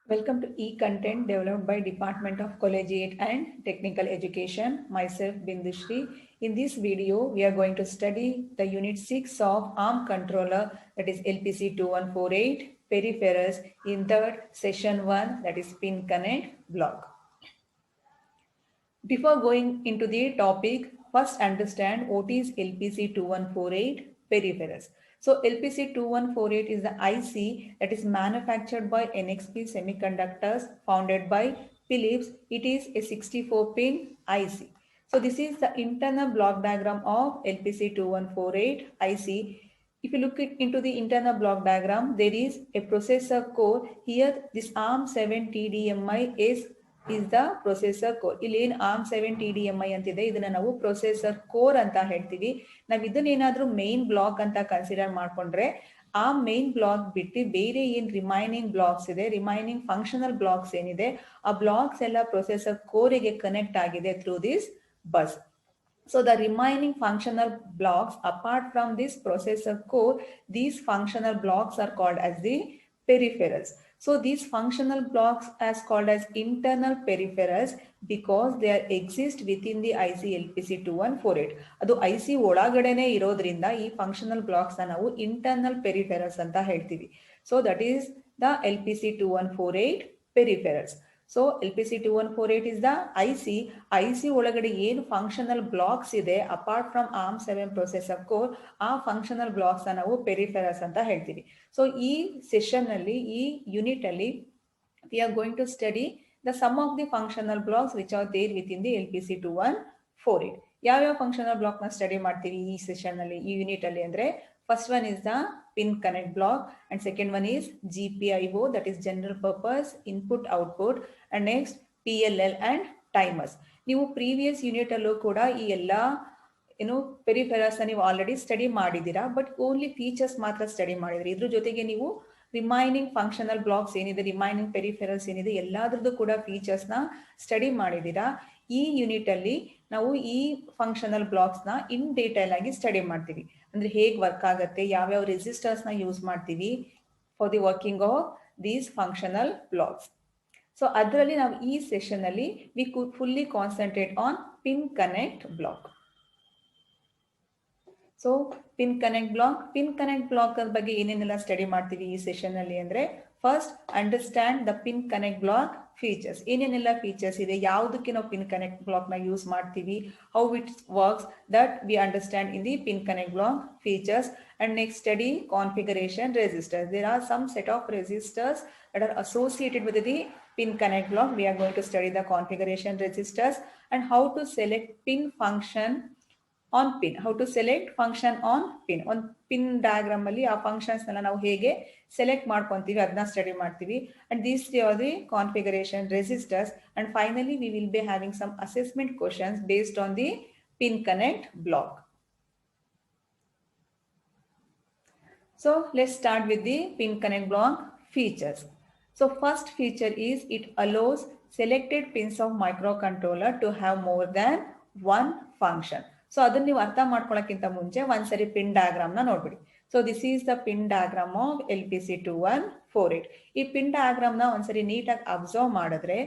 Welcome to e-content developed by Department of Collegiate and Technical Education. Myself, Bindushri. In this video, we are going to study the Unit 6 of ARM Controller, that is LPC 2148, Peripherals in third session 1, that is Pin Connect block. Before going into the topic, first understand what is LPC 2148 peripherals. So LPC 2148 is the IC that is manufactured by NXP Semiconductors, founded by Philips. It is a 64-pin IC. So this is the internal block diagram of LPC 2148 IC. If you look into the internal block diagram, there is a processor core. Here, this ARM7 TDMI is the processor core. ಇಲ್ಲಿ ಏನು ARM7 TDMI ಅಂತಿದೆ, ಇದನ್ನ ನಾವು processor core ಅಂತ ಹೇಳ್ತೀವಿ. ನಾವು ಇದನ್ನೇನಾದ್ರೂ main block ಅಂತ consider ಮಾಡ್ಕೊಂಡ್ರೆ ಆ ಮೇನ್ ಬ್ಲಾಕ್ ಬಿಟ್ಟು ಬೇರೆ ಏನ್ ರಿಮೈನಿಂಗ್ ಬ್ಲಾಕ್ಸ್ ಇದೆ, ರಿಮೈನಿಂಗ್ ಫಂಕ್ಷನಲ್ ಬ್ಲಾಕ್ಸ್ ಏನಿದೆ, ಆ ಬ್ಲಾಕ್ಸ್ ಎಲ್ಲ ಪ್ರೊಸೆಸರ್ ಕೋರಿಗೆ ಕನೆಕ್ಟ್ ಆಗಿದೆ through this bus. So the remaining functional blocks apart from this processor core, these functional blocks are called as the peripherals. So these functional blocks as called as internal peripherals because they are exist within the IC LPC 2148. ಅದು IC ಒಳಗಡೆನೆ ಇರೋದ್ರಿಂದ ಈ functional blocks ನಾವು internal peripherals ಅಂತ ಹೇಳ್ತೀವಿ. So that is the LPC 2148 peripherals. So LPC 2148 is the IC ಒಳಗಡೆ ಏನು functional blocks ಇದೆ apart from ARM7 processor core, ಆ ಫಂಕ್ಷನಲ್ ಬ್ಲಾಕ್ಸ್ ನಾವು ಪೆರಿಫೆರಲ್ಸ್ ಅಂತ ಹೇಳ್ತೀವಿ. ಸೊ ಈ ಸೆಷನ್ ಅಲ್ಲಿ, ಈ ಯೂನಿಟ್ ಅಲ್ಲಿ we are going to study the sum of the functional blocks which are there within the LPC 2148. ಯಾವ್ಯಾವ ಫಂಕ್ಷನಲ್ ಬ್ಲಾಕ್ ನ ಸ್ಟಡಿ ಮಾಡ್ತೀವಿ ಈ ಸೆಷನ್ ಅಲ್ಲಿ, ಈ ಯೂನಿಟ್ ಅಲ್ಲಿ ಅಂದ್ರೆ first one is the pin connect block and second one is GPIO, that is general purpose input output, and next PLL and timers. ನೀವು previous unit ಅಲ್ಲೂ ಕೂಡ ಈ ಎಲ್ಲಾ ಪೆರಿಫೆರಲ್ಸ್ ನೀವು ಆಲ್ರೆಡಿ ಸ್ಟಡಿ ಮಾಡಿದ್ದೀರಾ, ಬಟ್ ಓನ್ಲಿ ಫೀಚರ್ಸ್ ಮಾತ್ರ study ಮಾಡಿದ್ರಿ. ಇದ್ರ ಜೊತೆಗೆ ನೀವು ರಿಮೈನಿಂಗ್ ಫಂಕ್ಷನಲ್ ಬ್ಲಾಕ್ಸ್ ಏನಿದೆ, ರಿಮೈನಿಂಗ್ ಪೆರಿಫೆರಲ್ಸ್ ಏನಿದೆ, ಎಲ್ಲಾದ್ರದ್ದು ಕೂಡ ಫೀಚರ್ಸ್ ನ ಸ್ಟಡಿ ಮಾಡಿದ್ದೀರಾ. ಈ ಯೂನಿಟ್ ಅಲ್ಲಿ ನಾವು ಈ ಫಂಕ್ಷನಲ್ ಬ್ಲಾಕ್ಸ್ ನ ಇನ್ ಡೀಟೇಲ್ ಆಗಿ ಸ್ಟಡಿ ಮಾಡ್ತೀವಿ. ಅಂದ್ರೆ ಹೇಗೆ ವರ್ಕ್ ಆಗುತ್ತೆ, ಯಾವ್ಯಾವ ರೆಸಿಸ್ಟರ್ಸ್ ನ ಯೂಸ್ ಮಾಡ್ತೀವಿ for the working of these functional blocks. So ಅದರಲ್ಲಿ ನಾವು ಈ ಸೆಷನ್ ಅಲ್ಲಿ we could fully concentrate on pin connect block. So pin connect block ಬಗ್ಗೆ ಏನೇನೆಲ್ಲ ಸ್ಟಡಿ ಮಾಡ್ತೀವಿ ಈ ಸೆಷನ್ ಅಲ್ಲಿ ಅಂದ್ರೆ, first understand the pin connect block features. ಏನೇನೆಲ್ಲ ಫೀಚರ್ಸ್ ಇದೆ, ಯಾವುದಕ್ಕೆ ನಾವು ಪಿನ್ ಕನೆಕ್ಟ್ ಬ್ಲಾಕ್ ನ ಯೂಸ್ ಮಾಡ್ತೀವಿ, how it works, that we understand in the pin connect block features. And next study configuration resistors. There are some set of resistors that are associated with the pin connect block. We are going to study the configuration resistors and how to select pin function on pin. How to select function on pin. On pin diagram ಅಲ್ಲಿ ಆ functions ನೆಲ್ಲ ನಾವು ಹೇಗೆ select ಮಾಡ್ಕೊಂತೀವಿ ಅದನ್ನ study ಮಾಡ್ತೀವಿ. And these are the configuration resistors. And finally we will be having some assessment questions based on the pin connect block. So let's start with the pin connect block features. So first feature is it allows selected pins of microcontroller to have more than one function. So ಅದನ್ನ ನೀವು ಅರ್ಥ ಮಾಡ್ಕೊಳ್ಳೋಕ್ಕಿಂತ ಮುಂಚೆ ಒಂದ್ಸರಿ pin diagram ನ ನೋಡ್ಬಿಡಿ. So this is the pin diagram of LPC 2148. ಈ pin diagram ನ ಒಂದ್ಸರಿ ನೀಟಾಗಿ ಅಬ್ಸರ್ವ್ ಮಾಡಿದ್ರೆ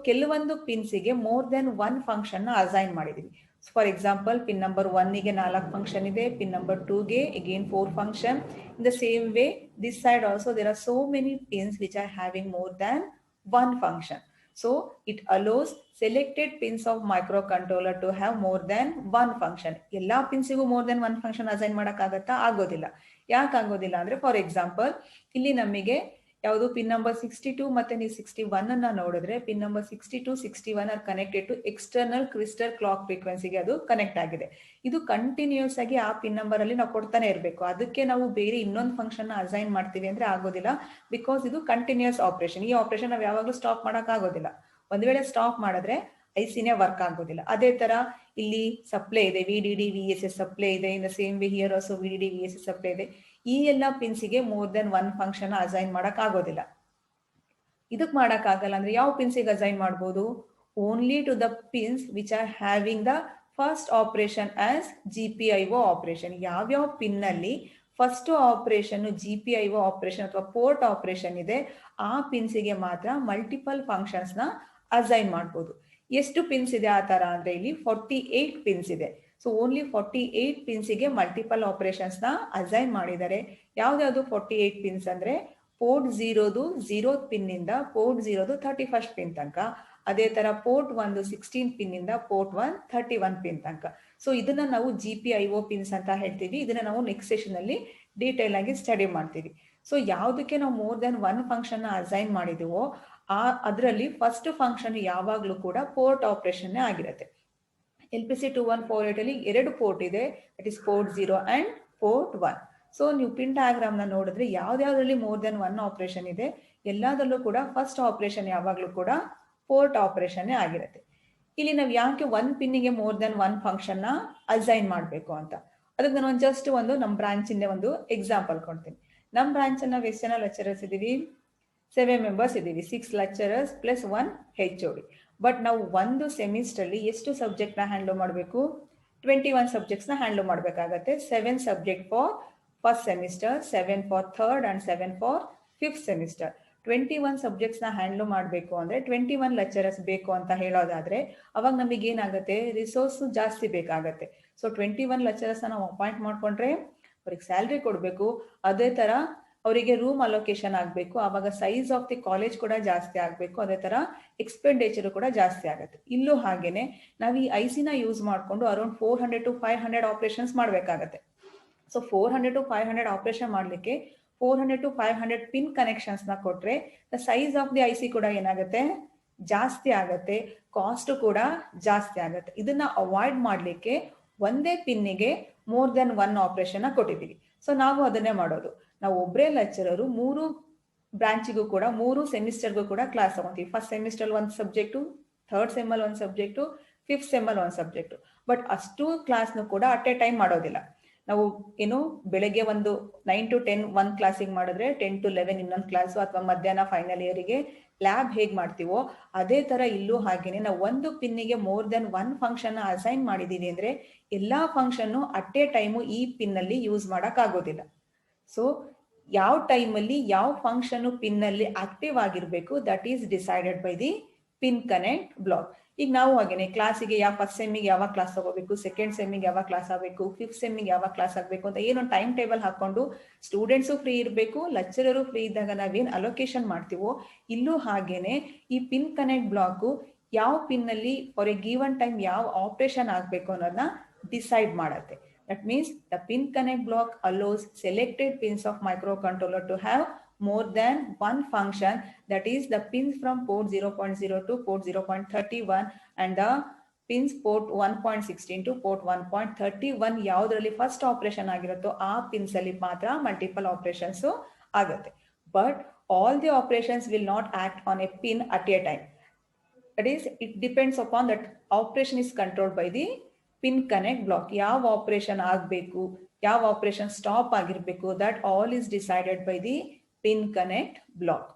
ಕೆಲವೊಂದು ಪಿನ್ಸಿಗೆ ಮೋರ್ ದೆನ್ ಒನ್ ಫಂಕ್ಷನ್ ನ ಅಸೈನ್ ಮಾಡಿದೀವಿ. ಫಾರ್ ಎಕ್ಸಾಂಪಲ್ ಪಿನ್ ನಂಬರ್ 1 ಗೆ 4 ಫಂಕ್ಷನ್ ಇದೆ, ಪಿನ್ ನಂಬರ್ 2 ಗೆ again 4 function. In the same way this side also there are so many pins which are having more than one function. So it allows selected pins of microcontroller to have more than one function. ಎಲ್ಲಾ ಪಿನ್ಸಿಗೂ more than one function assign ಮಾಡಕ್ ಆಗತ್ತಾ? ಆಗೋದಿಲ್ಲ. ಯಾಕೆ ಆಗೋದಿಲ್ಲ ಅಂದ್ರೆ, for example ಇಲ್ಲಿ ನಮಗೆ ಯಾವುದು ಪಿನ್ ನಂಬರ್ 62 ಮತ್ತೆ ನೀವು 61 ಅನ್ನ ನೋಡಿದ್ರೆ, pin number 62, 61 are connected to external crystal clock ಫ್ರೀಕ್ವೆನ್ಸಿಗೆ ಅದು ಕನೆಕ್ಟ್ ಆಗಿದೆ. ಇದು ಕಂಟಿನ್ಯೂಸ್ ಆಗಿ ಆ ಪಿನ್ ನಂಬರ್ ಅಲ್ಲಿ ನಾವು ಕೊಡ್ತಾನೆ ಇರಬೇಕು. ಅದಕ್ಕೆ ನಾವು ಬೇರೆ ಇನ್ನೊಂದು ಫಂಕ್ಷನ್ ಅಸೈನ್ ಮಾಡ್ತೀವಿ ಅಂದ್ರೆ ಆಗೋದಿಲ್ಲ, ಬಿಕಾಸ್ ಇದು ಕಂಟಿನ್ಯೂಸ್ ಆಪರೇಷನ್. ಈ ಆಪರೇಷನ್ ನಾವು ಯಾವಾಗಲೂ ಸ್ಟಾಪ್ ಮಾಡಕ್ ಆಗೋದಿಲ್ಲ. ಒಂದ್ ವೇಳೆ ಸ್ಟಾಪ್ ಮಾಡಿದ್ರೆ ಐಸಿನೇ ವರ್ಕ್ ಆಗೋದಿಲ್ಲ. ಅದೇ ತರ ಇಲ್ಲಿ ಸಪ್ಲೈ ಇದೆ, VDD VSS ಸಪ್ಲೈ ಇದೆ. In the same way here also VDD VSS supply ಇದೆ. ಈ ಎಲ್ಲ ಪಿನ್ಸಿಗೆ more than one function assign ಮಾಡಕ್ ಆಗೋದಿಲ್ಲ. ಇದಕ್ ಮಾಡಕ್ ಆಗಲ್ಲ ಅಂದ್ರೆ ಯಾವ ಪಿನ್ಸಿಗೆ ಅಸೈನ್ ಮಾಡ್ಬೋದು? Only to the pins which are having the first operation as GPIO operation. ಯಾವ್ಯಾವ ಪಿನ್ ಅಲ್ಲಿ ಫಸ್ಟ್ ಆಪರೇಷನ್ GPIO ಆಪರೇಷನ್ ಅಥವಾ ಪೋರ್ಟ್ ಆಪರೇಷನ್ ಇದೆ, ಆ ಪಿನ್ಸಿಗೆ ಮಾತ್ರ ಮಲ್ಟಿಪಲ್ ಫಂಕ್ಷನ್ಸ್ ನ ಅಸೈನ್ ಮಾಡ್ಬೋದು. ಎಷ್ಟು ಪಿನ್ಸ್ ಇದೆ ಆ ತರ ಅಂದ್ರೆ ಇಲ್ಲಿ 48 ಪಿನ್ಸ್ ಇದೆ. ಸೊ ಓನ್ಲಿ 48 ಪಿನ್ಸಿಗೆ ಮಲ್ಟಿಪಲ್ ಆಪರೇಷನ್ಸ್ ನ ಅಸೈನ್ ಮಾಡಿದ್ದಾರೆ. ಯಾವ್ದಾವ್ದು 48 ಪಿನ್ಸ್ ಅಂದ್ರೆ ಪೋರ್ಟ್ 0th ಪಿನ್ ಇಂದ ಪೋರ್ಟ್ 0ದು 31st ಪಿನ್ ತನಕ, ಅದೇ ತರ ಪೋರ್ಟ್ 1 16 ಪಿನ್ ಇಂದ ಪೋರ್ಟ್ 1 31 ಪಿನ್ ತನಕ. ಸೊ ಇದನ್ನ ನಾವು GPIO ಪಿನ್ಸ್ ಅಂತ ಹೇಳ್ತೀವಿ. ಇದನ್ನ ನಾವು ನೆಕ್ಸ್ಟ್ ಸೆಷನ್ ಅಲ್ಲಿ ಡೀಟೇಲ್ ಆಗಿ ಸ್ಟಡಿ ಮಾಡ್ತೀವಿ. ಸೊ ಯಾವುದಕ್ಕೆ ನಾವು ಮೋರ್ ದೆನ್ ಒನ್ ಫಂಕ್ಷನ್ ನ ಅಸೈನ್ ಮಾಡಿದೀವೋ ಅದರಲ್ಲಿ ಫಸ್ಟ್ ಫಂಕ್ಷನ್ ಯಾವಾಗ್ಲೂ ಕೂಡ ಪೋರ್ಟ್ ಆಪರೇಷನ್ ಆಗಿರುತ್ತೆ. LPC 2148 ಅಲ್ಲಿ 2 ಪೋರ್ಟ್ ಇದೆ, that is port 0 and port 1. So ನೀವು ಪಿನ್ ಡಯಾಗ್ರಾಮ್ ನ ನೋಡಿದ್ರೆ ಯಾವ್ದ್ಯಾವ್ದ್ರಲ್ಲಿ ಮೋರ್ ದೆನ್ ಒನ್ ಆಪರೇಷನ್ ಇದೆ ಎಲ್ಲದರಲ್ಲೂ ಕೂಡ ಫಸ್ಟ್ ಆಪರೇಷನ್ ಯಾವಾಗ್ಲೂ ಕೂಡ ಪೋರ್ಟ್ ಆಪರೇಷನ್ ಆಗಿರುತ್ತೆ. ಇಲ್ಲಿ ನಾವು ಯಾಕೆ ಒನ್ ಪಿನ್ನಿಗೆ ಮೋರ್ ದೆನ್ ಒನ್ ಫಂಕ್ಷನ್ ನ ಅಸೈನ್ ಮಾಡಬೇಕು ಅಂತ, ಅದಕ್ಕೆ ನಾನು ಜಸ್ಟ್ ನಮ್ಮ ಬ್ರಾಂಚ್ ಇಂದ ಒಂದು ಎಕ್ಸಾಂಪಲ್ ಕೊಡ್ತೀನಿ. ನಮ್ಮ ಬ್ರಾಂಚ್ ಅಲ್ಲಿ ನಾವು ಎಷ್ಟು ಜನ ಲೆಕ್ಚರರ್ಸ್ ಇದೀವಿ? 7 ಮೆಂಬರ್ಸ್ ಇದೀವಿ. 6 ಲೆಕ್ಚರರ್ಸ್ ಪ್ಲಸ್ 1 HOD. ಬಟ್ ನಾವು ಒಂದು ಸೆಮಿಸ್ಟರ್ ಅಲ್ಲಿ ಎಷ್ಟು ಸಬ್ಜೆಕ್ಟ್ ನ ಹ್ಯಾಂಡಲ್ ಮಾಡಬೇಕು? 21 ಸಬ್ಜೆಕ್ಟ್ಸ್ ನ ಹ್ಯಾಂಡಲ್ ಮಾಡಬೇಕಾಗತ್ತೆ. 7 subject for first semester, 7 for third and 7 for fifth semester. 21 subjects ನ ಹ್ಯಾಂಡಲ್ ಮಾಡಬೇಕು ಅಂದ್ರೆ 21 ಲೆಕ್ಚರರ್ಸ್ ಬೇಕು ಅಂತ ಹೇಳೋದಾದ್ರೆ ಅವಾಗ ನಮಗೆ ಏನಾಗುತ್ತೆ? ರಿಸೋರ್ಸ್ ಜಾಸ್ತಿ ಬೇಕಾಗತ್ತೆ. ಸೊ 21 ಲೆಕ್ಚರರ್ಸ್ ನಾವು ಅಪಾಯಿಂಟ್ ಮಾಡ್ಕೊಂಡ್ರೆ ಅವ್ರಿಗೆ ಸ್ಯಾಲ್ರಿ ಕೊಡಬೇಕು, ಅದೇ ತರ ಅವರಿಗೆ ರೂಮ್ ಅಲೋಕೇಶನ್ ಆಗಬೇಕು, ಆವಾಗ ಸೈಜ್ ಆಫ್ ದಿ ಕಾಲೇಜ್ ಕೂಡ ಜಾಸ್ತಿ ಆಗಬೇಕು, ಅದೇ ತರ ಎಕ್ಸ್ಪೆಂಡಿಚರ್ ಕೂಡ ಜಾಸ್ತಿ ಆಗುತ್ತೆ. ಇಲ್ಲೂ ಹಾಗೇನೆ ನಾವು ಈ IC ನ ಯೂಸ್ ಮಾಡಿಕೊಂಡು ಅರೌಂಡ್ 400 to 500 ಆಪರೇಷನ್ಸ್ ಮಾಡಬೇಕಾಗತ್ತೆ. ಸೊ 400 to 500 ಆಪರೇಷನ್ ಮಾಡಲಿಕ್ಕೆ 400 to 500 ಪಿನ್ ಕನೆಕ್ಷನ್ಸ್ ನ ಕೊಟ್ರೆ the size of the IC ಕೂಡ ಏನಾಗುತ್ತೆ? ಜಾಸ್ತಿ ಆಗತ್ತೆ, ಕಾಸ್ಟ್ ಕೂಡ ಜಾಸ್ತಿ ಆಗತ್ತೆ. ಇದನ್ನ ಅವಾಯ್ಡ್ ಮಾಡ್ಲಿಕ್ಕೆ ಒಂದೇ ಪಿನ್ನಿಗೆ ಮೋರ್ ದೆನ್ ಒನ್ ಆಪರೇಷನ್ ಕೊಟ್ಟಿದ್ದೀವಿ. ಸೊ ನಾವು ಅದನ್ನೇ ಮಾಡೋದು. ನಾವು ಒಬ್ಬರೇ ಲೆಕ್ಚರರು 3 ಬ್ರಾಂಚಿಗೂ ಕೂಡ 3 ಸೆಮಿಸ್ಟರ್ಗೂ ಕೂಡ ಕ್ಲಾಸ್ ತಗೊಂತೀವಿ. ಫಸ್ಟ್ ಸೆಮಿಸ್ಟರ್ ಒಂದು ಸಬ್ಜೆಕ್ಟು, ಥರ್ಡ್ ಸೆಮ್ಮಲ್ಲಿ ಒಂದು ಸಬ್ಜೆಕ್ಟು, ಫಿಫ್ತ್ ಸೆಮ್ಮಲ್ಲಿ ಒಂದು ಸಬ್ಜೆಕ್ಟು. ಬಟ್ ಅಷ್ಟು ಕ್ಲಾಸ್ನು ಕೂಡ ಅಟ್ ಎ ಟೈಮ್ ಮಾಡೋದಿಲ್ಲ. ನಾವು ಬೆಳಗ್ಗೆ ಒಂದು 9 to 10 ಒಂದು ಕ್ಲಾಸಿಗೆ ಮಾಡಿದ್ರೆ 10 to 11 ಇನ್ನೊಂದು ಕ್ಲಾಸು, ಅಥವಾ ಮಧ್ಯಾಹ್ನ ಫೈನಲ್ ಇಯರಿಗೆ ಲ್ಯಾಬ್ ಹೇಗೆ ಮಾಡ್ತೀವೋ ಅದೇ ತರ ಇಲ್ಲೂ ಹಾಗೇನೆ ನಾವು ಒಂದು ಪಿನ್ನಿಗೆ more than one function assign ಮಾಡಿದೀವಿ ಅಂದ್ರೆ ಎಲ್ಲಾ ಫಂಕ್ಷನ್ ಅಟ್ ಎ ಟೈಮು ಈ ಪಿನ್ ಅಲ್ಲಿ ಯೂಸ್ ಮಾಡಕ್ ಆಗೋದಿಲ್ಲ. ಸೊ ಯಾವ ಟೈಮಲ್ಲಿ ಯಾವ ಫಂಕ್ಷನ್ ಪಿನ್ ಅಲ್ಲಿ ಆಕ್ಟಿವ್ ಆಗಿರ್ಬೇಕು that is decided by the pin connect block. ಈಗ ನಾವು ಹಾಗೇನೆ ಕ್ಲಾಸಿಗೆ ಫಸ್ಟ್ ಸೆಮ್ಮಿಗೆ ಯಾವ ಕ್ಲಾಸ್ ತಗೋಬೇಕು, ಸೆಕೆಂಡ್ ಸೆಮ್ಮಿಗೆ ಯಾವ ಕ್ಲಾಸ್ ಆಗಬೇಕು, ಫಿಫ್ತ್ ಸೆಮ್ಮಿಗೆ ಯಾವ ಕ್ಲಾಸ್ ಆಗಬೇಕು ಅಂತ ಏನೊಂದು ಟೈಮ್ ಟೇಬಲ್ ಹಾಕೊಂಡು ಸ್ಟೂಡೆಂಟ್ಸು ಫ್ರೀ ಇರಬೇಕು, ಲೆಕ್ಚರರು ಫ್ರೀ ಇದ್ದಾಗ ನಾವೇನು ಅಲೋಕೇಶನ್ ಮಾಡ್ತೀವೋ ಇಲ್ಲೂ ಹಾಗೇನೆ ಈ ಪಿನ್ ಕನೆಕ್ಟ್ ಬ್ಲಾಕು ಯಾವ ಪಿನ್ ಅಲ್ಲಿ ಫಾರ್ ಎ ಗಿವನ್ ಟೈಮ್ ಯಾವ ಆಪರೇಷನ್ ಆಗಬೇಕು ಅನ್ನೋದನ್ನ ಡಿಸೈಡ್ ಮಾಡತ್ತೆ. That means the pin connect block allows selected pins of microcontroller to have more than one function, that is the pins from port 0.0 to port 0.31 and the pins port 1.16 to port 1.31 ಯಾವುದರಲ್ಲಿ first operation ಆಗಿರುತ್ತೋ ಆ pins ಅಲ್ಲಿ ಮಾತ್ರ multiple operations ಆಗುತ್ತೆ. But all the operations will not act on A pin at A time. That is, it depends upon that operation is controlled by the pin connect block. ಯಾವ operation ಆಗಬೇಕು, ಯಾವ operation stop ಆಗಿರಬೇಕು, that all is decided by the pin connect block.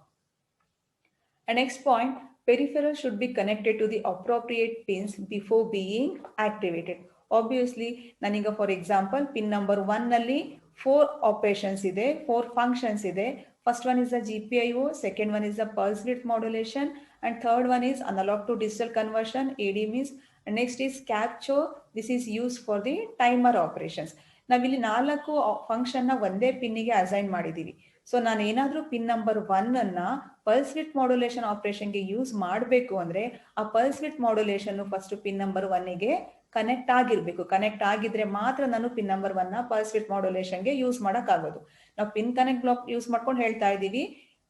And next point, peripheral should be connected to the appropriate pins before being activated. Obviously, nanige for example, pin number 1 ನಲ್ಲಿ 4 operations ಇದೆ, 4 functions ಇದೆ. First one is the GPIO, second one is the pulse width modulation, and third one is analog to digital conversion, AD means, and next is capture. This is used for the timer operations. ನಾವಿಲ್ಲಿ 4 function ನ ಒಂದೇ ಪಿನ್ನಿಗೆ assign ಮಾಡಿದೀವಿ. So ನಾನು ಏನಾದ್ರೂ pin number 1 ಅನ್ನ pulse width modulation ಆಪರೇಷನ್ಗೆ use ಮಾಡಬೇಕು ಅಂದ್ರೆ ಆ pulse width modulation first pin number 1ಗೆ ಕನೆಕ್ಟ್ ಆಗಿರ್ಬೇಕು. ಕನೆಕ್ಟ್ ಆಗಿದ್ರೆ ಮಾತ್ರ ನಾನು ಪಿನ್ ನಂಬರ್ 1 ನ ಪಲ್ಸ್ ವಿತ್ ಮಾಡ್ಯುಲೇಷನ್ಗೆ ಯೂಸ್ ಮಾಡಕ್ ಆಗೋದು. ನಾವು ಪಿನ್ ಕನೆಕ್ಟ್ ಬ್ಲಾಕ್ ಯೂಸ್ ಮಾಡ್ಕೊಂಡು ಹೇಳ್ತಾ ಇದೀವಿ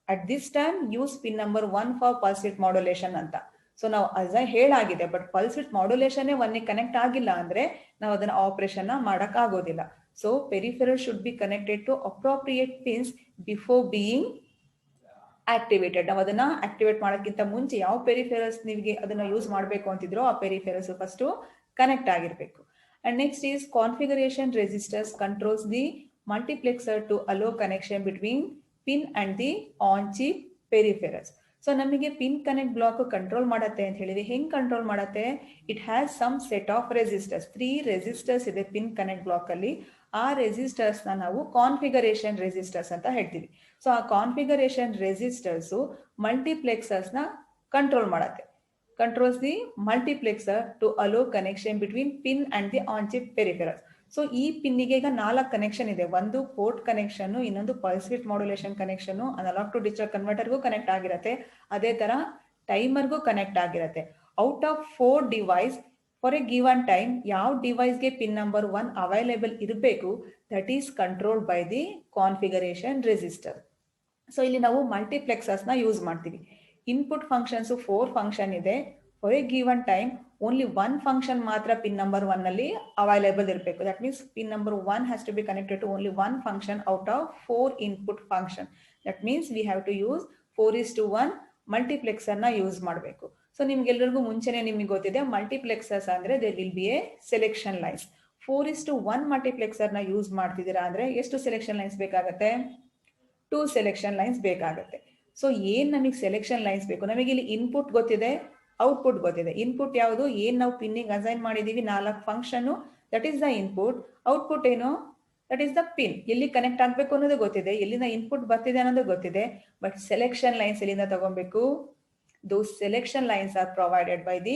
at this time use pin number 1 for pulse width modulation ಅಂತ. ಸೊ ನಾವು ಅಸೈನ್ ಹೇಳಾಗಿದೆ, ಬಟ್ ಪಲ್ಸ್ ವಿತ್ ಮಾಡ್ಯುಲೇಷನ್ ಒನ್ಗೆ ಕನೆಕ್ಟ್ ಆಗಿಲ್ಲ ಅಂದ್ರೆ ನಾವು ಅದನ್ನ ಆಪರೇಷನ್ ಮಾಡಕ್ ಆಗೋದಿಲ್ಲ. So peripheral should be connected to appropriate pins before being activated. ನಾವು ಅದನ್ನ ಆಕ್ಟಿವೇಟ್ ಮಾಡೋಕ್ಕಿಂತ ಮುಂಚೆ ಯಾವ ಪೆರಿಫೆರಲ್ಸ್ ನಿಮಗೆ ಅದನ್ನ ಯೂಸ್ ಮಾಡಬೇಕು ಅಂತಿದ್ರೋ ಆ ಪೆರಿಫೆರಲ್ಸ್ ಫಸ್ಟ್ ಕನೆಕ್ಟ್ ಆಗಿರ್ಬೇಕು. And next is configuration registers controls the multiplexer to allow connection between pin and the on chip peripherals. So ನಮಗೆ ಪಿನ್ ಕನೆಕ್ಟ್ ಬ್ಲಾಕ್ ಕಂಟ್ರೋಲ್ ಮಾಡತ್ತೆ ಅಂತ ಹೇಳಿದ್ರೆ ಹೆಂಗ್ ಕಂಟ್ರೋಲ್ ಮಾಡತ್ತೆ? It has some set of registers. 3 resistors ಇದೆ pin connect block ಅಲ್ಲಿ. ಆ ರೆಸಿಸ್ಟರ್ಸ್ನ ನಾವು ಕಾನ್ಫಿಗರೇಷನ್ ರೆಸಿಸ್ಟರ್ಸ್ ಅಂತ ಹೇಳ್ತೀವಿ. ಸೊ ಆ ಕಾನ್ಫಿಗರೇಷನ್ ರೆಸಿಸ್ಟರ್ಸು ಮಲ್ಟಿಪ್ಲೆಕ್ಸರ್ಸ್ನ ಕಂಟ್ರೋಲ್ ಮಾಡತ್ತೆ. Controls the multiplexer to allow connection between pin and the on chip peripherals. So ಈ ಪಿನ್ನಿಗೆ ಈಗ 4 ಕನೆಕ್ಷನ್ ಇದೆ. ಒಂದು ಪೋರ್ಟ್ ಕನೆಕ್ಷನ್, ಇನ್ನೊಂದು pulse width modulation connection, analog to digital ಕನ್ವರ್ಟರ್ಗೂ ಕನೆಕ್ಟ್ ಆಗಿರುತ್ತೆ, ಅದೇ ತರ ಟೈಮರ್ಗೂ ಕನೆಕ್ಟ್ ಆಗಿರುತ್ತೆ. Out of 4 device for a given time ಯಾವ ಡಿವೈಸ್ಗೆ ಪಿನ್ ನಂಬರ್ 1 ಅವೈಲೇಬಲ್ ಇರಬೇಕು, that is controlled by the configuration resistor. So ಇಲ್ಲಿ ನಾವು ಮಲ್ಟಿಪ್ಲೆಕ್ಸರ್ಸ್ನ ಯೂಸ್ ಮಾಡ್ತೀವಿ. ಇನ್ಪುಟ್ ಫಂಕ್ಷನ್ಸ್ 4 ಫಂಕ್ಷನ್ ಇದೆ. For a given time only 1 function ಮಾತ್ರ ಪಿನ್ ನಂಬರ್ 1 ನಲ್ಲಿ ಅವೈಲೇಬಲ್ ಇರಬೇಕು. That means pin number 1 has to be connected to only 1 function out of 4 input function. That means we have to use 4:1 ಮಲ್ಟಿಪ್ಲೆಕ್ಸರ್ನ use ಮಾಡಬೇಕು. So ನಿಮ್ಗೆಲ್ಲರಿಗೂ ಮುಂಚೆನೆ ನಿಮಗೆ ಗೊತ್ತಿದೆ, multiplexers ಅಂದ್ರೆ there will be a selection lines. 4:1 ಮಲ್ಟಿಪ್ಲೆಕ್ಸರ್ನ use ಮಾಡ್ತಿದ್ದೀರಾ ಅಂದ್ರೆ ಎಷ್ಟು ಸೆಲೆಕ್ಷನ್ ಲೈನ್ಸ್ ಬೇಕಾಗುತ್ತೆ? 2 ಸೆಲೆಕ್ಷನ್ ಲೈನ್ಸ್ ಬೇಕಾಗುತ್ತೆ. ಸೊ ಏನ್ ನಮಗೆ ಸೆಲೆಕ್ಷನ್ ಲೈನ್ಸ್ ಬೇಕು? ನಮಗೆ ಇಲ್ಲಿ ಇನ್ಪುಟ್ ಗೊತ್ತಿದೆ, ಔಟ್ಪುಟ್ ಗೊತ್ತಿದೆ. ಇನ್ಪುಟ್ ಯಾವುದು? ಏನ್ ನಾವು ಪಿನ್ನಿಗೆ ಅಸೈನ್ ಮಾಡಿದೀವಿ 4 function, that is the input. Output ಏನು? That is the pin. ಎಲ್ಲಿ ಕನೆಕ್ಟ್ ಆಗಬೇಕು ಅನ್ನೋದು ಗೊತ್ತಿದೆ, ಎಲ್ಲಿಂದ ಇನ್ಪುಟ್ ಬರ್ತಿದೆ ಅನ್ನೋದು ಗೊತ್ತಿದೆ. ಬಟ್ ಸೆಲೆಕ್ಷನ್ ಲೈನ್ಸ್ ಎಲ್ಲಿಂದ ತಗೊಬೇಕು? Those selection lines are provided by the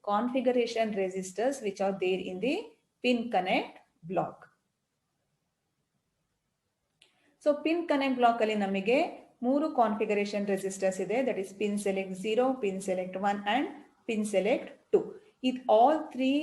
configuration resistors which are there in the pin connect block. So pin connect block ಅಲ್ಲಿ ನಮಗೆ 3 configuration resistors ಇದೆ. That is pin select 0, pin select 1 and pin select 2. It all 3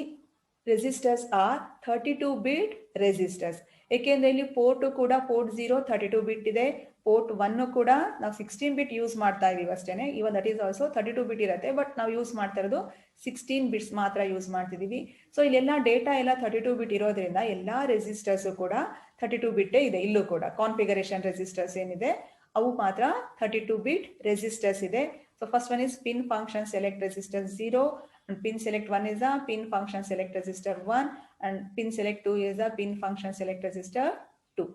resistors are 32-bit resistors. ಏಕೆಂದ್ರೆ ಇಲ್ಲಿ port ಕೂಡ port 0 32 ಬಿಟ್ ಇದೆ, port 1 ಕೂಡ ನಾವು 16 ಬಿಟ್ use ಮಾಡ್ತಾ ಇದೀವಿ ಅಷ್ಟೇನೆ. ಇವನ್ ದಟ್ ಈಸ್ ಆಲ್ಸೋ 32 ಬಿಟ್ ಇರುತ್ತೆ, ಬಟ್ ನಾವು ಯೂಸ್ ಮಾಡ್ತಾ ಇರೋದು 16 ಬಿಟ್ಸ್ ಮಾತ್ರ ಯೂಸ್ ಮಾಡ್ತಿದೀವಿ. ಸೊ ಇಲ್ಲೆಲ್ಲ ಡೇಟಾ ಎಲ್ಲ 32 ಬಿಟ್ ಇರೋದ್ರಿಂದ ಎಲ್ಲಾ ರೆಸಿಸ್ಟರ್ಸ್ ಕೂಡ 32 ಬಿಟ್ ಇದೆ. ಇಲ್ಲೂ ಕೂಡ ಕಾನ್ಫಿಗರೇಷನ್ ರೆಸಿಸ್ಟರ್ಸ್ ಏನಿದೆ ಅವು ಮಾತ್ರ 32 ಬಿಟ್ ರೆಸಿಸ್ಟರ್ಸ್ ಇದೆ. So first one is pin function select resistor 0, and pin select 1 is a pin function select resistor 1, and pin select 2 is a pin function select resistor 2.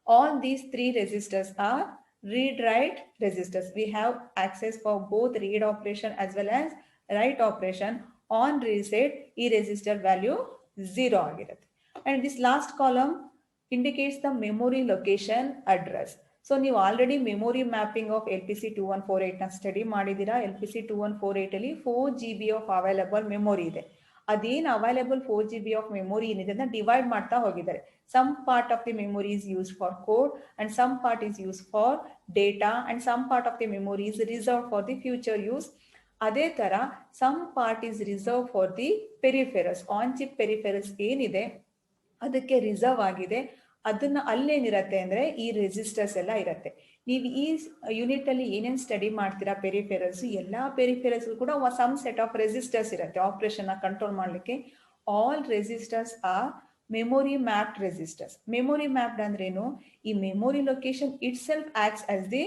All these 3 resistors are read-write resistors. We have access for both read operation as well as write operation. On reset, e resistor value 0 ಆಗಿರುತ್ತೆ. And this last column indicates the memory location address. So ನೀವು already memory mapping of LPC 2148 ನ study ಮಾಡಿದ್ದೀರಾ. LPC 2148 ಅಲ್ಲಿ 4 GB of available memory ಇದೆ. ಅದೇನು available 4 GB of memory ಏನಿದೆ ಅದನ್ನ divide ಮಾಡ್ತಾ ಹೋಗಿದ್ದಾರೆ. Some part of the memory is use for code and some part is use for data and some part of the memory is reserve for the future use. ಅದೇ ತರ some part is reserve for the peripherals. On chip peripherals ಏನಿದೆ ಅದಕ್ಕೆ reserve ಆಗಿದೆ. ಅದನ್ನ ಅಲ್ಲೇನಿರತ್ತೆ ಅಂದ್ರೆ ಈ resistors ಎಲ್ಲ ಇರತ್ತೆ. ನೀವು ಈ ಯೂನಿಟ್ ಅಲ್ಲಿ ಏನೇನ್ ಸ್ಟಡಿ ಮಾಡ್ತೀರಾ ಪೆರಿಫೆರಲ್ಸ್, ಎಲ್ಲಾ ಪೆರಿಫೆರಲ್ಸ್ ಕೂಡ ಸಮ್ ಸೆಟ್ ಆಫ್ ರೆಸಿಸ್ಟರ್ಸ್ ಇರುತ್ತೆ ಆಪರೇಷನ್ ಕಂಟ್ರೋಲ್ ಮಾಡ್ಲಿಕ್ಕೆ. All resistors are memory mapped resistors. Memory mapped ಅಂದ್ರೇನು? ಈ memory location itself acts as the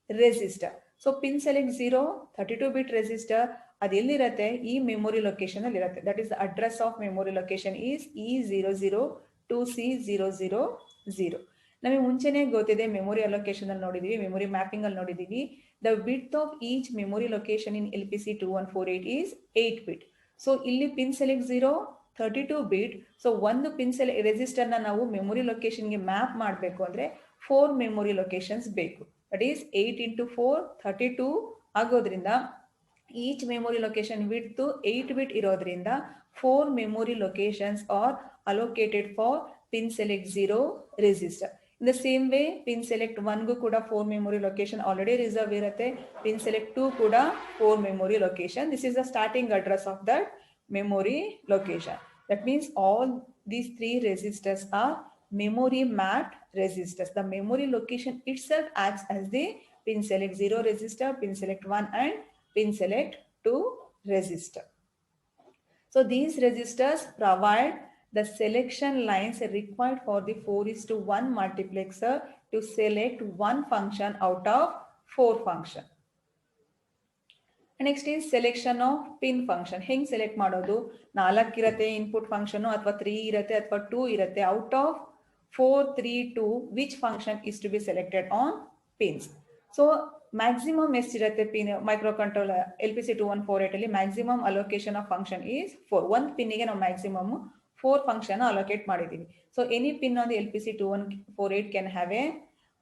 resistor. So pin select 0 32 bit resistor ಅದೆಲ್ಲಿರತ್ತೆ? ಈ ಮೆಮೊರಿ ಲೊಕೇಶನ್ ಅಲ್ಲಿ ಇರುತ್ತೆ. That is the address of memory location is E002C000. ನಮಗೆ ಮುಂಚೆನೆ ಗೊತ್ತಿದೆ, memory allocation ಅಲ್ಲಿ ನೋಡಿದೀವಿ, ಮೆಮೊರಿ ಮ್ಯಾಪಿಂಗ್ ಅಲ್ಲಿ ನೋಡಿದೀವಿ. The width of each memory location in LPC 2148 is 8 bit. So ಇಲ್ಲಿ ಪಿನ್ ಸೆಲೆಕ್ಟ್ 0 32 ಬಿಟ್. ಸೊ ಒಂದು ಪಿನ್ ಸೆಲೆಕ್ಟ್ ರೆಸಿಸ್ಟರ್ ನ ನಾವು ಮೆಮೊರಿ ಲೊಕೇಶನ್ಗೆ ಮ್ಯಾಪ್ ಮಾಡಬೇಕು ಅಂದ್ರೆ 4 ಮೆಮೊರಿ ಲೊಕೇಶನ್ಸ್ ಬೇಕು. ದಟ್ ಈಸ್ 8 × 4 32 ಆಗೋದ್ರಿಂದ ಈಚ್ ಮೆಮೊರಿ ಲೊಕೇಶನ್ ವಿಡ್ತ್ 8 ಬಿಟ್ ಇರೋದ್ರಿಂದ 4 memory locations are allocated for pin select 0 resistor. In the same way, pin select 1 ಗೂ ಕೂಡ 4 memory location already reserve ಇರುತ್ತೆ. pin select 2 ಕೂಡ 4 memory location. This is the starting address of that memory location. That means all these 3 resistors are memory mapped resistors. The memory location itself acts as the pin select 0 resistor, pin select 1 and pin select 2 resistor. So these resistors provide the selection lines required for the 4:1 multiplexer to select one function out of 4 function. Next is selection of pin function. ಹೆಂಗ್ select ಮಾಡೋದು? 4 ಇರುತ್ತೆ input function, ಅಥವಾ 3 ಇರುತ್ತೆ ಅಥವಾ 2 ಇರುತ್ತೆ. Out of 4 3 2 which function is to be selected on pins? So maximum ಎಷ್ಟಿರುತ್ತೆ pin microcontroller LPC 2148 ಅಲ್ಲಿ? Maximum allocation of function is 4. ಒಂದು ಪಿನ್ನಿಗೆ ನಾವು ಮ್ಯಾಕ್ಸಿಮಮ್ 4 function allocate ಮಾಡಿದೀವಿ. So any pin on the LPC 2148 can have a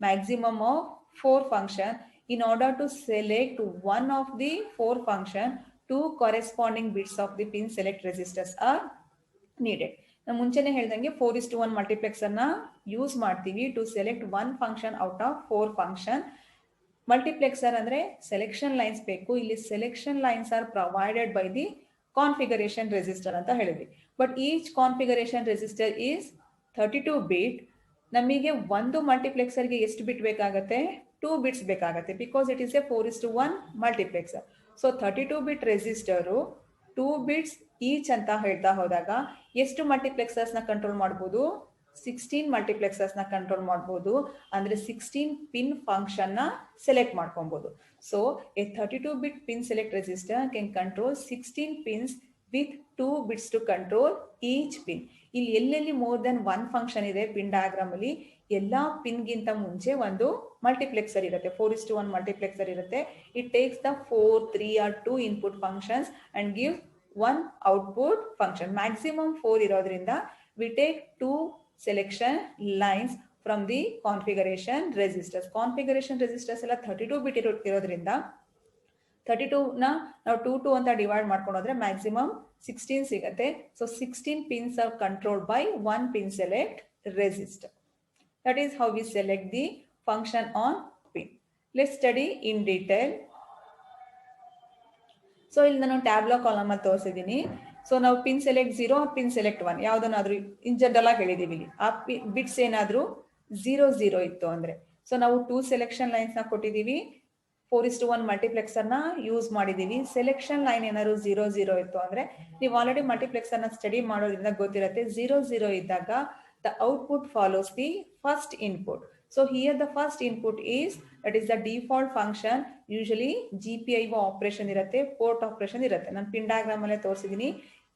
maximum of 4 function. In order to select one of the 4 function, 2 corresponding bits of the pin select registers are needed. ನಾನು ಮುಂಚೆನೆ ಹೇಳ್ದಂಗೆ 4:1 ಮಲ್ಟಿಪ್ಲೆಕ್ಸರ್ನ use ಮಾಡ್ತೀವಿ to select 1 function out of 4 function. Multiplexer ಅಂದ್ರೆ selection lines ಬೇಕು. ಇಲ್ಲಿ selection lines are provided by the configuration register ಅಂತ ಹೇಳಿದ್ವಿ. But each configuration register is 32 bit. ನಮಗೆ ಒಂದು ಮಲ್ಟಿಪ್ಲೆಕ್ಸರ್ಗೆ ಎಷ್ಟು ಬಿಟ್ ಬೇಕಾಗತ್ತೆ? 2 ಬಿಟ್ಸ್ ಬೇಕಾಗತ್ತೆ, because it is a 4:1 multiplexer. So 32 bit register 2 bits each ಅಂತ ಹೇಳ್ತಾ ಹೋದಾಗ ಎಷ್ಟು ಮಲ್ಟಿಪ್ಲೆಕ್ಸರ್ಸ್ ನ ಕಂಟ್ರೋಲ್ ಮಾಡಬಹುದು? 16 ಮಲ್ಟಿಪ್ಲೆಕ್ಸರ್ಸ್ ನ ಕಂಟ್ರೋಲ್ ಮಾಡಬಹುದು. ಅಂದ್ರೆ 16 ಪಿನ್ ಫಂಕ್ಷನ್ ನ ಸೆಲೆಕ್ಟ್ ಮಾಡ್ಕೊಬಹುದು. So a 32 bit pin select register can control 16 pins with 2 bits to control each pin. ಇಲ್ಲಿ ಎಲ್ಲೆಲ್ಲಿ ಮೋರ್ ದೆನ್ 1 ಫಂಕ್ಷನ್ ಇದೆ ಪಿನ್ ಡಯಾಗ್ರಾಮ್ ಅಲ್ಲಿ, ಎಲ್ಲಾ ಪಿನ್ ಗಿಂತ ಮುಂಚೆ ಒಂದು ಮಲ್ಟಿಪ್ಲೆಕ್ಸರ್ ಇರುತ್ತೆ, 4:1 ಮಲ್ಟಿಪ್ಲೆಕ್ಸರ್ ಇರುತ್ತೆ. It takes the 4, 3 or 2 input functions and give 1 output function. Maximum 4 ಇರೋದ್ರಿಂದ we take 2 selection lines from the configuration registers. Configuration registers ಎಲ್ಲ 32 ಬಿಟ್ ಇರೋದ್ರಿಂದ 32 ನ ನಾವು 2 ಅಂತ ಡಿವೈಡ್ ಮಾಡ್ಕೊಂಡು ಹೋದ್ರೆ ಮ್ಯಾಕ್ಸಿಮಮ್ 16 ಸಿಗುತ್ತೆ. So 16 pins R controlled by 1 pin select register. That is how we select the function on pin. Let's study in detail. So ಇಲ್ಲಿ ನಾನು ಟ್ಯಾಬ್ಲೋ ಕಾಲಮ್ ಅಲ್ಲಿ ತೋರಿಸಿದ್ದೀನಿ. ಸೊ ನಾವು ಪಿನ್ ಸೆಲೆಕ್ಟ್ 0, ಪಿನ್ ಸೆಲೆಕ್ಟ್ 1 ಯಾವ್ದನ್ನಾದ್ರೂ in general ಆಗಿ ಹೇಳಿದೀವಿ. ಇಲ್ಲಿ ಆ ಬಿಟ್ಸ್ ಏನಾದ್ರೂ 0 ಇತ್ತು ಅಂದ್ರೆ, ಸೊ ನಾವು 2 ಸೆಲೆಕ್ಷನ್ ಲೈನ್ಸ್ ನ ಕೊಟ್ಟಿದೀವಿ, 4:1 ಮಲ್ಟಿಪ್ಲೆಕ್ಸರ್ ನ ಯೂಸ್ ಮಾಡಿದೀವಿ. ಸೆಲೆಕ್ಷನ್ ಲೈನ್ ಏನಾದ್ರು 0 ಇತ್ತು ಅಂದ್ರೆ, ನೀವು ಆಲ್ರೆಡಿ ಮಲ್ಟಿಪ್ಲೆಕ್ಸರ್ ನ ಸ್ಟಡಿ ಮಾಡೋದ್ರಿಂದ ಗೊತ್ತಿರುತ್ತೆ, 0 ಇದ್ದಾಗ the output follows the first input. So here the first input is, that is the default function. Usually GPIO operation ಇರುತ್ತೆ, port operation ಇರುತ್ತೆ. ನಾನು ಪಿನ್ ಡಯಾಗ್ರಾಮ್ ಅಲ್ಲೇ ತೋರಿಸಿದೀನಿ.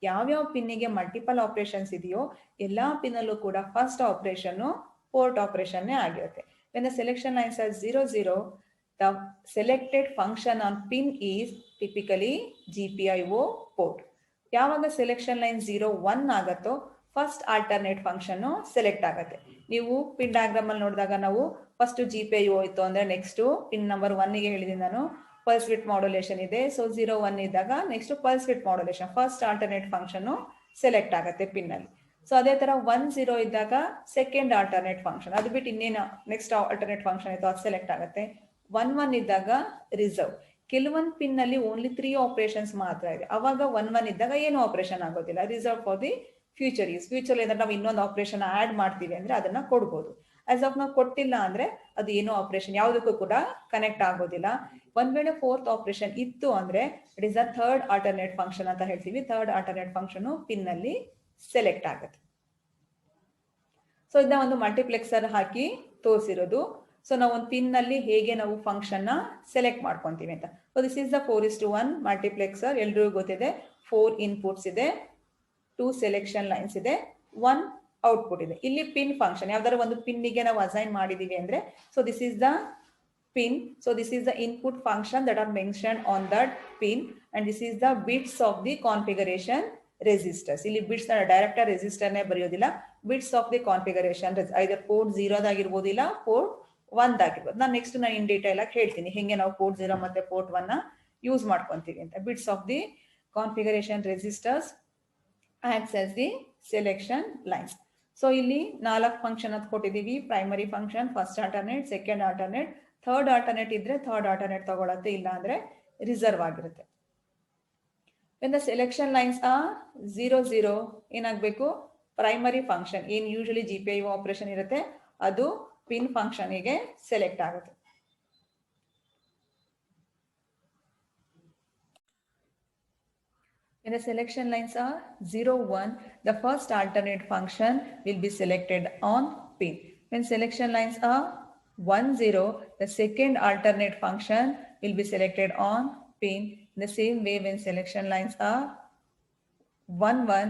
ಯಾವ್ಯಾವ ಪಿನ್ನಿಗೆ ಮಲ್ಟಿಪಲ್ ಆಪರೇಷನ್ಸ್ ಇದೆಯೋ ಎಲ್ಲಾ ಪಿನ್ ಅಲ್ಲೂ ಕೂಡ ಫಸ್ಟ್ ಆಪರೇಷನ್ ಪೋರ್ಟ್ ಆಪರೇಷನ್ ಆಗಿರುತ್ತೆ. When the selection lines are 0, the selected function on pin is typically GPIO port. ಯಾವಾಗ ಸೆಲೆಕ್ಷನ್ ಲೈನ್ 0, 1 ಆಗತ್ತೋ ಫಸ್ಟ್ ಆಲ್ಟರ್ನೇಟ್ ಫಂಕ್ಷನ್ ಸೆಲೆಕ್ಟ್ ಆಗುತ್ತೆ. ನೀವು ಪಿನ್ ಡಯಾಗ್ರಾಮ್ ಅಲ್ಲಿ ನೋಡಿದಾಗ ನಾವು ಫಸ್ಟ್ GPIO ಇತ್ತು ಅಂದ್ರೆ ನೆಕ್ಸ್ಟ್ ಪಿನ್ ನಂಬರ್ 1 ಗೆ ಹೇಳಿದೀನಿ ನಾನು, ಪಲ್ಸ್ ವಿಡ್ತ್ ಮಾಡ್ಯುಲೇಷನ್ ಇದೆ. ಸೊ 0, 1 ಇದ್ದಾಗ next pulse width modulation, first alternate function select ಆಗುತ್ತೆ ಪಿನ್ ಅಲ್ಲಿ. ಸೊ ಅದೇ ತರ 1, 0 ಇದ್ದಾಗ ಸೆಕೆಂಡ್ ಆಲ್ಟರ್ನೇಟ್ ಫಂಕ್ಷನ್, ಅದು ಬಿಟ್ಟು ಇನ್ನೇನು ನೆಕ್ಸ್ಟ್ ಆಲ್ಟರ್ನೇಟ್ ಫಂಕ್ಷನ್ ಇತ್ತು ಅದು ಸೆಲೆಕ್ಟ್ ಆಗುತ್ತೆ. 1, 1 ಇದ್ದಾಗ ರಿಸರ್ವ್. ಕೆಲವೊಂದು ಪಿನ್ ನಲ್ಲಿ ಓನ್ಲಿ 3 ಆಪರೇಷನ್ಸ್ ಮಾತ್ರ ಇದೆ, ಅವಾಗ 1, 1 ಇದ್ದಾಗ ಏನು ಆಪರೇಷನ್ ಆಗೋದಿಲ್ಲ, reserve for the future use. Future ಏನಾದ್ರೆ ನಾವು ಇನ್ನೊಂದು ಆಪರೇಷನ್ ಆಡ್ ಮಾಡ್ತೀವಿ ಅಂದ್ರೆ ಅದನ್ನ ಕೊಡ್ಬೋದು. ಆಸ್ ಆಫ್ ನಾವು ಕೊಟ್ಟಿಲ್ಲ ಅಂದ್ರೆ ಅದು ಏನೋ ಆಪರೇಷನ್ ಯಾವುದಕ್ಕೂ ಕೂಡ ಕನೆಕ್ಟ್ ಆಗೋದಿಲ್ಲ. ಒಂದ್ ವೇಳೆ 4th ಆಪರೇಷನ್ ಇತ್ತು ಅಂದ್ರೆ it is the third alternate function ಅಂತ ಹೇಳ್ತೀವಿ. ಥರ್ಡ್ ಆಲ್ಟರ್ನೇಟ್ ಫಂಕ್ಷನ್ ಪಿನ್ ನಲ್ಲಿ ಸೆಲೆಕ್ಟ್ ಆಗುತ್ತೆ. ಸೊ ಇದನ್ನ ಒಂದು ಮಲ್ಟಿಪ್ಲೆಕ್ಸರ್ ಹಾಕಿ ತೋರಿಸಿರೋದು. ಸೊ ನಾವು ಒಂದು ಪಿನ್ ನಲ್ಲಿ ಹೇಗೆ ನಾವು ಫಂಕ್ಷನ್ ನ ಸೆಲೆಕ್ಟ್ ಮಾಡ್ಕೊಂತೀವಿ ಅಂತ. So this is the 4:1 multiplexer. ಎಲ್ರಿಗೂ ಗೊತ್ತಿದೆ, 4 ಇನ್ಪುಟ್ಸ್ ಇದೆ, 2 ಸೆಲೆಕ್ಷನ್ ಲೈನ್ಸ್ ಇದೆ, 1 ಔಟ್ಪುಟ್ ಇದೆ. ಇಲ್ಲಿ ಪಿನ್ ಫಂಕ್ಷನ್ ಯಾವ್ದಾದ್ರು ಒಂದು ಪಿನ್ನಿಗೆ ನಾವು ಅಸೈನ್ ಮಾಡಿದೀವಿ ಅಂದ್ರೆ, so this is the pin. So this is the input function that are mentioned on that pin, and this is the bits of the configuration registers. ಇಲ್ಲಿ ಬಿಟ್ಸ್ ನ ಡೈರೆಕ್ಟ್ ರೆಜಿಸ್ಟರ್ ನೇ ಬರೆಯೋದಿಲ್ಲ, bits of the configuration, either port 0 ಆಗಿರ್ಬೋದು ಇಲ್ಲ port 1 ಆಗಿರ್ಬೋದು. ನಾನು next ನಾನು in detail ಆಗಿ ಹೇಳ್ತೀನಿ ಹೆಂಗೆ ನಾವು ಪೋರ್ಟ್ 0 ಮತ್ತೆ ಪೋರ್ಟ್ 1 ನ ಯೂಸ್ ಮಾಡ್ಕೊಂತೀವಿ ಅಂತ. Bits of the configuration registers acts as the selection lines. ಸೊ ಇಲ್ಲಿ 4 ಫಂಕ್ಷನ್ ಅಂತ ಕೊಟ್ಟಿದೀವಿ. Primary function, first alternate, second alternate, third alternate ಇದ್ರೆ ಥರ್ಡ್ ಆಲ್ಟರ್ನೇಟ್ ತಗೊಳತ್ತೆ, ಇಲ್ಲ ಅಂದ್ರೆ ರಿಸರ್ವ್ ಆಗಿರುತ್ತೆ. when the selection lines are 0, ಏನಾಗಬೇಕು, ಪ್ರೈಮರಿ ಫಂಕ್ಷನ್ ಏನ್ ಯೂಶಲಿ GPIO ಆಪರೇಷನ್ ಇರುತ್ತೆ ಅದು ಪಿನ್ ಫಂಕ್ಷನ್ ಗೆ ಸೆಲೆಕ್ಟ್ ಆಗುತ್ತೆ. When the selection lines are 0, 1, the first alternate function will be selected on pin. When selection lines are 1, 0, the second alternate function will be selected on pin. In the same way, when selection lines are 1, 1,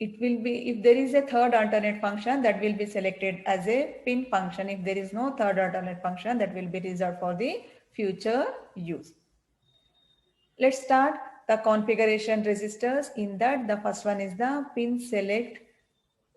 it will be, if there is a third alternate function, that will be selected as a pin function. If there is no third alternate function, that will be reserved for the future use. Let's start the configuration registers. In that, the first one is the pin select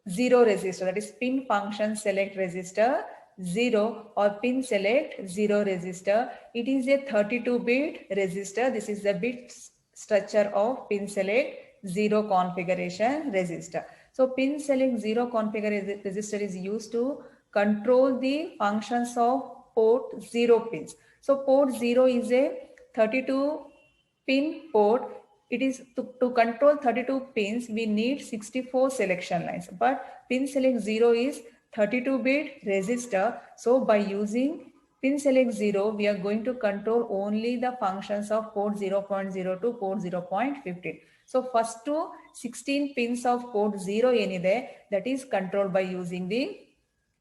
0 resistor, that is pin function select resistor 0 or pin select 0 resistor. It is a 32-bit resistor. This is the bit structure of pin select 0 configuration resistor. So pin select 0 configuration resistor is used to control the functions of port 0 pins. So port 0 is a 32 pin port. It is to control 32 pins, we need 64 selection lines, but pin select 0 is 32-bit resistor. So by using pin select 0, we are going to control only the functions of port 0.0 to port 0.15. So first to 16 pins of port 0 ಏನಿದೆ, that is controlled by using the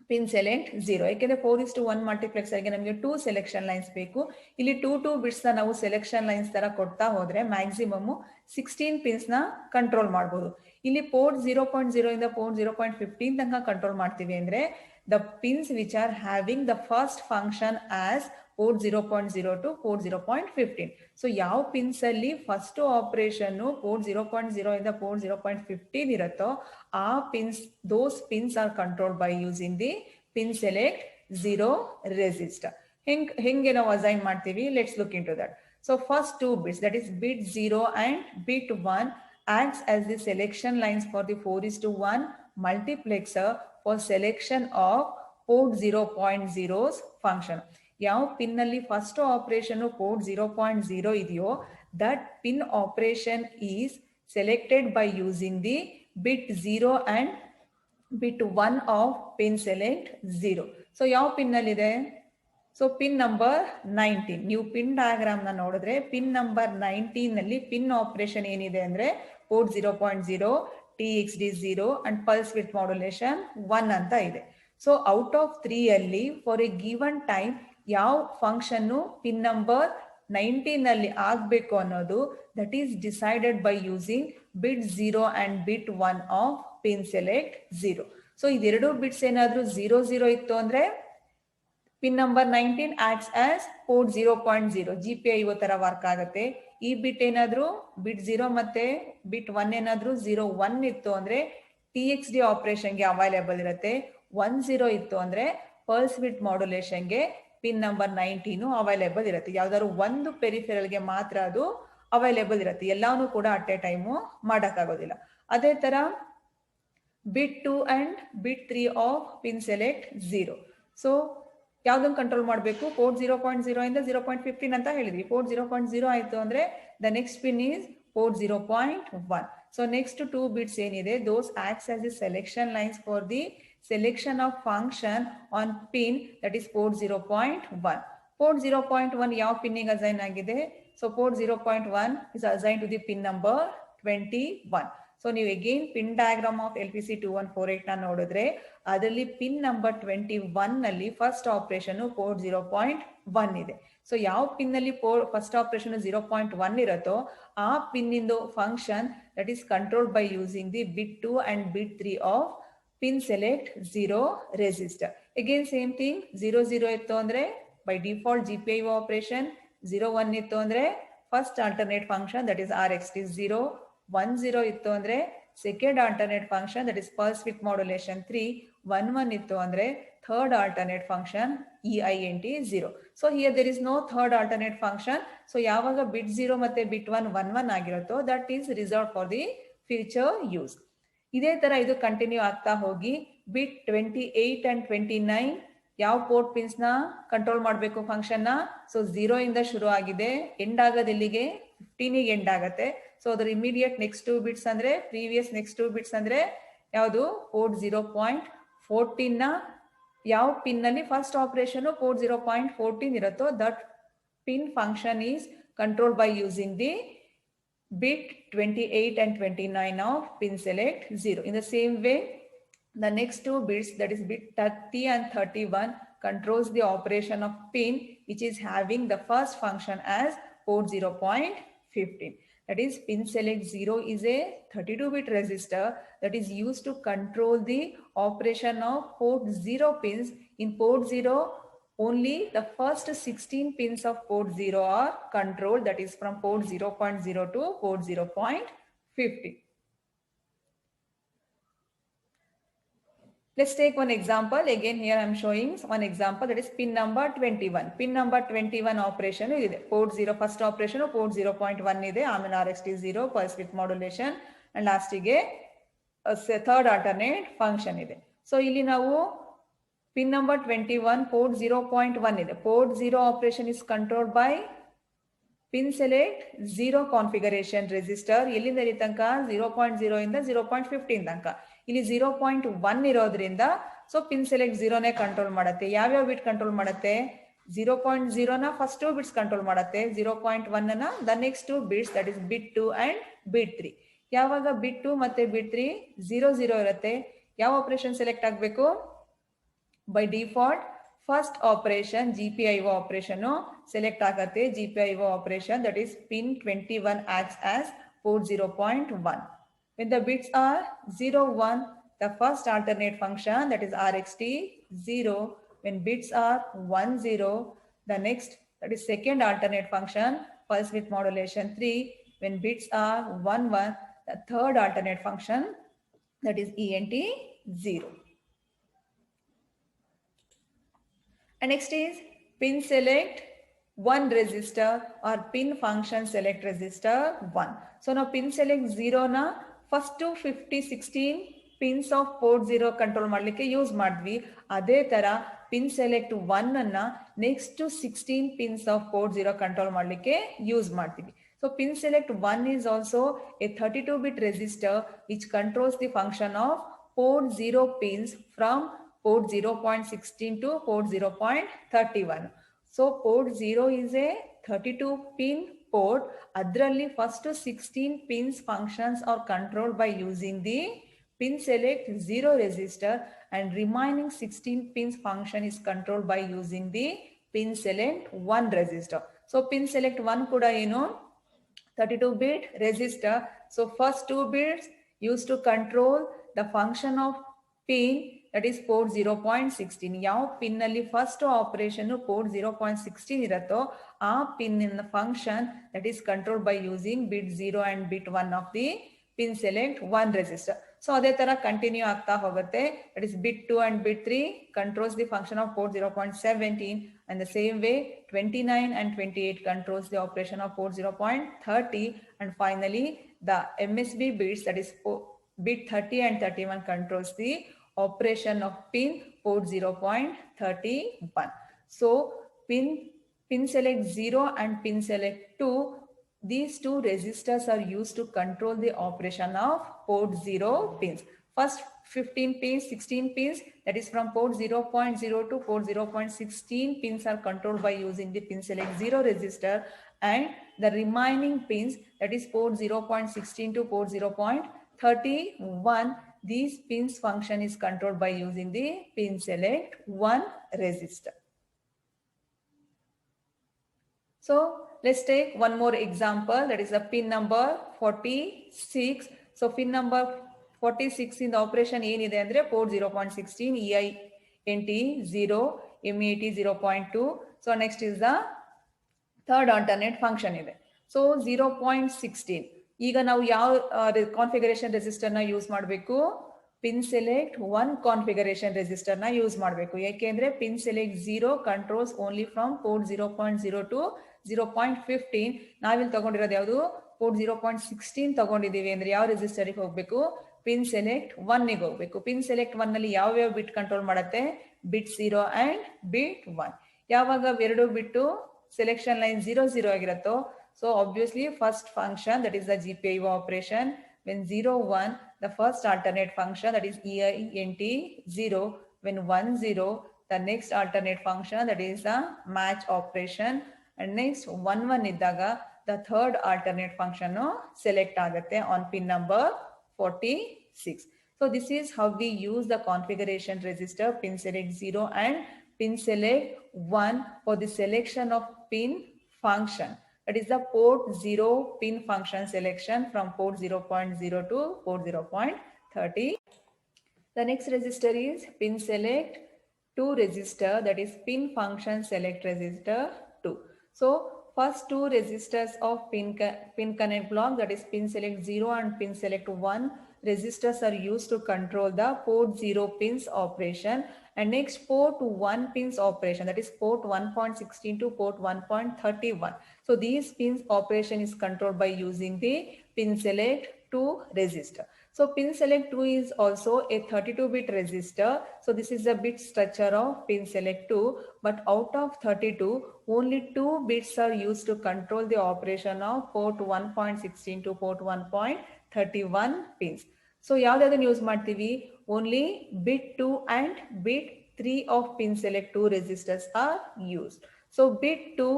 pin select 0. ಯಾಕೆಂದ್ರೆ 4:1 ಮಲ್ಟಿಪ್ಲೆಕ್ಸರ್ಗೆ ನಮಗೆ 2 selection lines ಬೇಕು. ಇಲ್ಲಿ 2 bits ನಾವು selection lines ತರ ಕೊಡ್ತಾ ಹೋದ್ರೆ maximum 16 pins ನ ಕಂಟ್ರೋಲ್ ಮಾಡಬಹುದು. ಇಲ್ಲಿ ಪೋರ್ಟ್ 0.0 ಇಂದ ಪೋರ್ಟ್ 0.15 ತನಕ ಕಂಟ್ರೋಲ್ ಮಾಡ್ತೀವಿ ಅಂದ್ರೆ the pins which are having the first function as port 0.0 to port 0.15. So ಯಾವ ಪಿನ್ಸ್ ಅಲ್ಲಿ ಫಸ್ಟ್ ಆಪರೇಷನ್ ಪೋರ್ಟ್ 0.0 ಇಂದ ಪೋರ್ಟ್ 0.15 ಇರುತ್ತೋ ಆ pins, those pins are controlled by using the pin select 0 resistor. ಹೆಂಗೆ ನಾವು ಅಸೈನ್ ಮಾಡ್ತೀವಿ, let's look into that. So first 2 bits, that is bit 0 and bit 1 acts as the selection lines for the 4:1 multiplexer for selection of port 0.0's function. ಯಾವ pin ಅಲ್ಲಿ first operation port 0.0 ಇದೆಯೋ that pin operation is selected by using the bit 0 and bit 1 of pin select 0. So ಯಾವ pin ಅಲ್ಲಿ ಇದೆ? So pin number 19. ನೀವು pin diagram ನ ನೋಡಿದ್ರೆ pin number 19 ನಲ್ಲಿ ಪಿನ್ ಆಪರೇಷನ್ ಏನಿದೆ ಅಂದ್ರೆ port 0.0, TXD 0 and pulse width modulation 1 ಅಂತ ಇದೆ. ಸೊ ಔಟ್ ಆಫ್ 3 ಅಲ್ಲಿ ಫಾರ್ ಎ ಗಿವನ್ ಟೈಮ್ ಯಾವ ಫಂಕ್ಷನ್ ಪಿನ್ ನಂಬರ್ 19 ಅಲ್ಲಿ ಆಗಬೇಕು ಅನ್ನೋದು that is decided by using bit 0 and bit 1 of pin select 0. So ಇದೆರಡು ಬಿಟ್ಸ್ ಏನಾದ್ರೂ 0 ಇತ್ತು ಅಂದ್ರೆ pin number 19 acts as port 0.0 GPIO ತರ ವರ್ಕ್ ಆಗುತ್ತೆ. ಈ ಬಿಟ್ ಏನಾದ್ರೂ ಬಿಟ್ 0 ಮತ್ತೆ ಬಿಟ್ 1 ಏನಾದ್ರೂ 0-1 ಇತ್ತು ಅಂದ್ರೆ TXD ಆಪರೇಷನ್ಗೆ ಅವೈಲೇಬಲ್ ಇರುತ್ತೆ. 1-0 ಇತ್ತು ಅಂದ್ರೆ ಪಲ್ಸ್ ವಿಡ್ತ್ ಮಾಡ್ಯುಲೇಷನ್ಗೆ ಪಿನ್ ನಂಬರ್ 19 ಅವೈಲೇಬಲ್ ಇರುತ್ತೆ. ಯಾವ್ದಾದ್ರು ಒಂದು ಪೆರಿಫೆರಲ್ಗೆ ಮಾತ್ರ ಅದು ಅವೈಲೇಬಲ್ ಇರುತ್ತೆ, ಎಲ್ಲಾನು ಕೂಡ ಅಟ್ ಎ ಟೈಮು ಮಾಡೋಕ್ಕಾಗೋದಿಲ್ಲ. ಅದೇ ತರ bit 2 and bit 3 of pin select 0. So ಯಾವ್ದನ್ನು ಕಂಟ್ರೋಲ್ ಮಾಡಬೇಕು? ಪೋರ್ಟ್ 0.0 ಇಂದ 0.15 ಅಂತ ಹೇಳಿದ್ವಿ. ಪೋರ್ಟ್ 0.0 ಆಯ್ತು ಅಂದ್ರೆ the next pin is port 0.1. So next 2 bits ಏನಿದೆ those acts as the selection lines for the selection of function on pin that is port 0.1. Port 0.1 ಯಾವ ಪಿನ್ನಿಗೆ ಅಸೈನ್ ಆಗಿದೆ? So port 0.1 is assigned to the pin number 21. ಸೊ ನೀವು again pin diagram of LPC 2148 ನ ನೋಡಿದ್ರೆ ಅದರಲ್ಲಿ ಪಿನ್ ನಂಬರ್ 21 ನಲ್ಲಿ ಫಸ್ಟ್ ಆಪರೇಷನ್ ಪೋರ್ಟ್ 0.1 ಇದೆ. ಸೊ ಯಾವ ಪಿನ್ ಅಲ್ಲಿ ಫಸ್ಟ್ ಆಪರೇಷನ್ 0.1 ಇರುತ್ತೋ ಆ ಪಿನ್ ಇಂದು function that is controlled by using the bit 2 and bit 3 of pin select 0 resistor. Again same thing, 0-0 ಇತ್ತು ಅಂದ್ರೆ by default GPIO operation, 0-1 ಇತ್ತು ಅಂದ್ರೆ first alternate function that is RXT 0, 1-0 ಇತ್ತು ಅಂದ್ರೆ second alternate function that is pulse width modulation 3, 1-1 ಇತ್ತು ಅಂದ್ರೆ third alternate function EINT 0. So here there is no third alternate function. So ಯಾವಾಗ bit 0 ಮತ್ತೆ bit 1 1-1 ಆಗಿರುತ್ತೋ that is reserved for the future use. ಇದೇ ತರ ಇದು continue ಆಗ್ತಾ ಹೋಗಿ ಬಿಟ್ 28 and 29 ಯಾವ ಪೋರ್ಟ್ ಪಿನ್ಸ್ ನ ಕಂಟ್ರೋಲ್ ಮಾಡಬೇಕು ಫಂಕ್ಷನ್ ನ? ಸೊ 0 ಇಂದ ಶುರು ಆಗಿದೆ, ಎಂಡ್ ಆಗೋದು ಎಲ್ಲಿಗೆ? 15 ಗೆ ಎಂಡ್ ಆಗುತ್ತೆ. ಸೊ ಅದರ ಇಮಿಡಿಯೇಟ್ ನೆಕ್ಸ್ಟ್ 2 ಬಿಟ್ಸ್ ಅಂದ್ರೆ ಪ್ರೀವಿಯಸ್ ನೆಕ್ಸ್ಟ್ 2 ಬಿಟ್ಸ್ ಅಂದ್ರೆ ಯಾವುದು? ಪೋರ್ಟ್ 0.14 ನ ಯಾವ ಪಿನ್ ನಲ್ಲಿ ಫಸ್ಟ್ ಆಪರೇಷನ್ ಪೋರ್ಟ್ 0.14 ಇರುತ್ತೋ that pin function is control by using the bit 28 and 29 of pin select 0. In the same way, the next 2 bits, that is bit 30 and 31, controls the operation of pin which is having the first function as port 0.15. That is pin select 0 is a 32-bit resistor that is used to control the operation of port 0 pins. In port 0, only the first 16 pins of port 0 are controlled, that is from port 0.0 to port 0.15. Let's take one example. Again, here I am showing one example, that is pin number 21. Pin number 21 operation is port 0 first operation port 0.1 ಇದೆ ಆಮೇಲೆ RST 0 pulse width modulation and ಲಾಸ್ಟಿಗೆ third alternate function ಇದೆ. So ಇಲ್ಲಿ ನಾವು pin number 21 port 0.1 ಇದೆ. Port 0 operation is controlled by pin select 0 configuration resistor. ಎಲ್ಲಿಂದ ಇಲ್ಲಿ ತನಕ 0.0 ಇಂದ 0.15 ತನಕ. ಇಲ್ಲಿ 0.1 ಇರೋದ್ರಿಂದ ಸೊ ಪಿನ್ ಸೆಲೆಕ್ಟ್ 0ನೇ ಕಂಟ್ರೋಲ್ ಮಾಡುತ್ತೆ. ಯಾವ್ಯಾವ ಬಿಟ್ ಕಂಟ್ರೋಲ್ ಮಾಡುತ್ತೆ? 0.0 ನ ಫಸ್ಟ್ 2 ಬಿಟ್ಸ್ ಕಂಟ್ರೋಲ್ ಮಾಡುತ್ತೆ, 0.1 ನ the next 2 bits, that is bit 2 and bit 3. ಯಾವಾಗ ಬಿಟ್ 2 ಮತ್ತೆ ಬಿಟ್ 3 0 ಇರುತ್ತೆ, ಯಾವ ಆಪರೇಷನ್ ಸೆಲೆಕ್ಟ್ ಆಗಬೇಕು? By default first operation GPIO operation select ಆಗುತ್ತೆ. GPIO operation that is pin 21 acts as port 0.1. When the bits are 0, 1, the first alternate function, that is RXT 0. When bits are 1, 0, the next, that is second alternate function, pulse width modulation 3. When bits are 1, 1, the third alternate function, that is ENT 0. And next is pin select 1 resistor or pin function select resistor 1. So now pin select 0 na first to 16 pins of port 0 control ಮಾಡಲಿಕ್ಕೆ use ಮಾಡಿದ್ವಿ. ಅದೇ ತರ pin select 1 ಅನ್ನ next to 16 pins of port 0 control ಮಾಡಲಿಕ್ಕೆ use ಮಾಡ್ತೀವಿ. So pin select 1 is also a 32-bit resistor which controls the function of port 0 pins from port 0.16 to port 0.31. So port 0 is a 32 pin port. Adralli first 16 pins functions are controlled by using the pin select 0 resistor, and remaining 16 pins function is controlled by using the pin select 1 resistor. So pin select 1 kuda eno 32-bit resistor. So first 2 bits used to control the function of pin, that is port 0.16. ಯಾವ pin ನಲ್ಲಿ first operation port 0.16 ಇರುತ್ತೋ ಆ pin in function that is control by using bit 0 and bit 1 of the pin select 1 resistor. So ಅದೇ ತರ continue ಆಗ್ತಾ ಹೋಗುತ್ತೆ. That is bit 2 and bit 3 controls the function of port 0.17 and the same way 29 and 28 controls the operation of port 0.30, and finally the MSB bits, that is bit 30 and 31 controls the operation of pin port 0.31. So pin select 0 and pin select 2, these two resistors are used to control the operation of port 0 pins. First 15 pins, 16 pins, that is from port 0.0 to port 0.16 pins are controlled by using the pin select 0 resistor, and the remaining pins, that is port 0.16 to port 0.31, these pins function is controlled by using the pin select 1 resistor. So let's take one more example, that is the pin number 46. So pin number 46 in the operation ಏನಿದೆ ಅಂದ್ರೆ port 0.16, EINT 0, MEAT 0.2. So next is the third alternate function ಇದೆ. So 0.16. ಈಗ ನಾವು ಯಾವ configuration register ನ use ಮಾಡಬೇಕು? Pin select 1 configuration register ನ use ಮಾಡಬೇಕು. ಯಾಕೆಂದ್ರೆ pin select 0 controls only from port 0.0 to 0.15. ನಾವಿಲ್ಲಿ ತಗೊಂಡಿರೋದು ಯಾವುದು? ಪೋರ್ಟ್ 0.16 ತಗೊಂಡಿದ್ದೀವಿ ಅಂದ್ರೆ ಯಾವ ರೆಸಿಸ್ಟರ್ಗೆ ಹೋಗ್ಬೇಕು? ಪಿನ್ ಸೆಲೆಕ್ಟ್ 1 ಗೆ ಹೋಗ್ಬೇಕು. ಪಿನ್ ಸೆಲೆಕ್ಟ್ 1 ನಲ್ಲಿ ಯಾವ ಬಿಟ್ ಕಂಟ್ರೋಲ್ ಮಾಡುತ್ತೆ? ಬಿಟ್ 0 ಅಂಡ್ ಬಿಟ್ 1. ಯಾವಾಗ ಎರಡು ಬಿಟ್ಟು selection line 0 0 ಆಗಿರುತ್ತೋ, so obviously first function, that is the GPIO operation, when 0 1, the first alternate function, that is EINT 0. When 1 0, the next alternate function, that is the match operation, and next 1 1 iddaga the third alternate function select ಆಗುತ್ತೆ on pin number 46. So this is how we use the configuration resistor pin select 0 and pin select 1 for the selection of pin function. That is the port 0 pin function selection from port 0.0 to port 0.30. The next resistor is pin select 2 resistor, that is pin function select resistor 2. So first two resistors of pin connect block, that is pin select 0 and pin select 1, resistors are used to control the port 0 pins operation, and next port 1 pins operation, that is port 1.16 to port 1.31. So these pins operation is controlled by using the pin select 2 resistor. So pin select 2 is also a 32-bit resistor. So this is the bit structure of pin select 2, but out of 32, only 2 bits are used to control the operation of port 1.16 to port 1.31 pins. So ಯಾವ್ದಾದ್ರು use ಮಾಡ್ತೀವಿ? Only bit 2 and bit 3 of pin select 2 resistors are used. So bit 2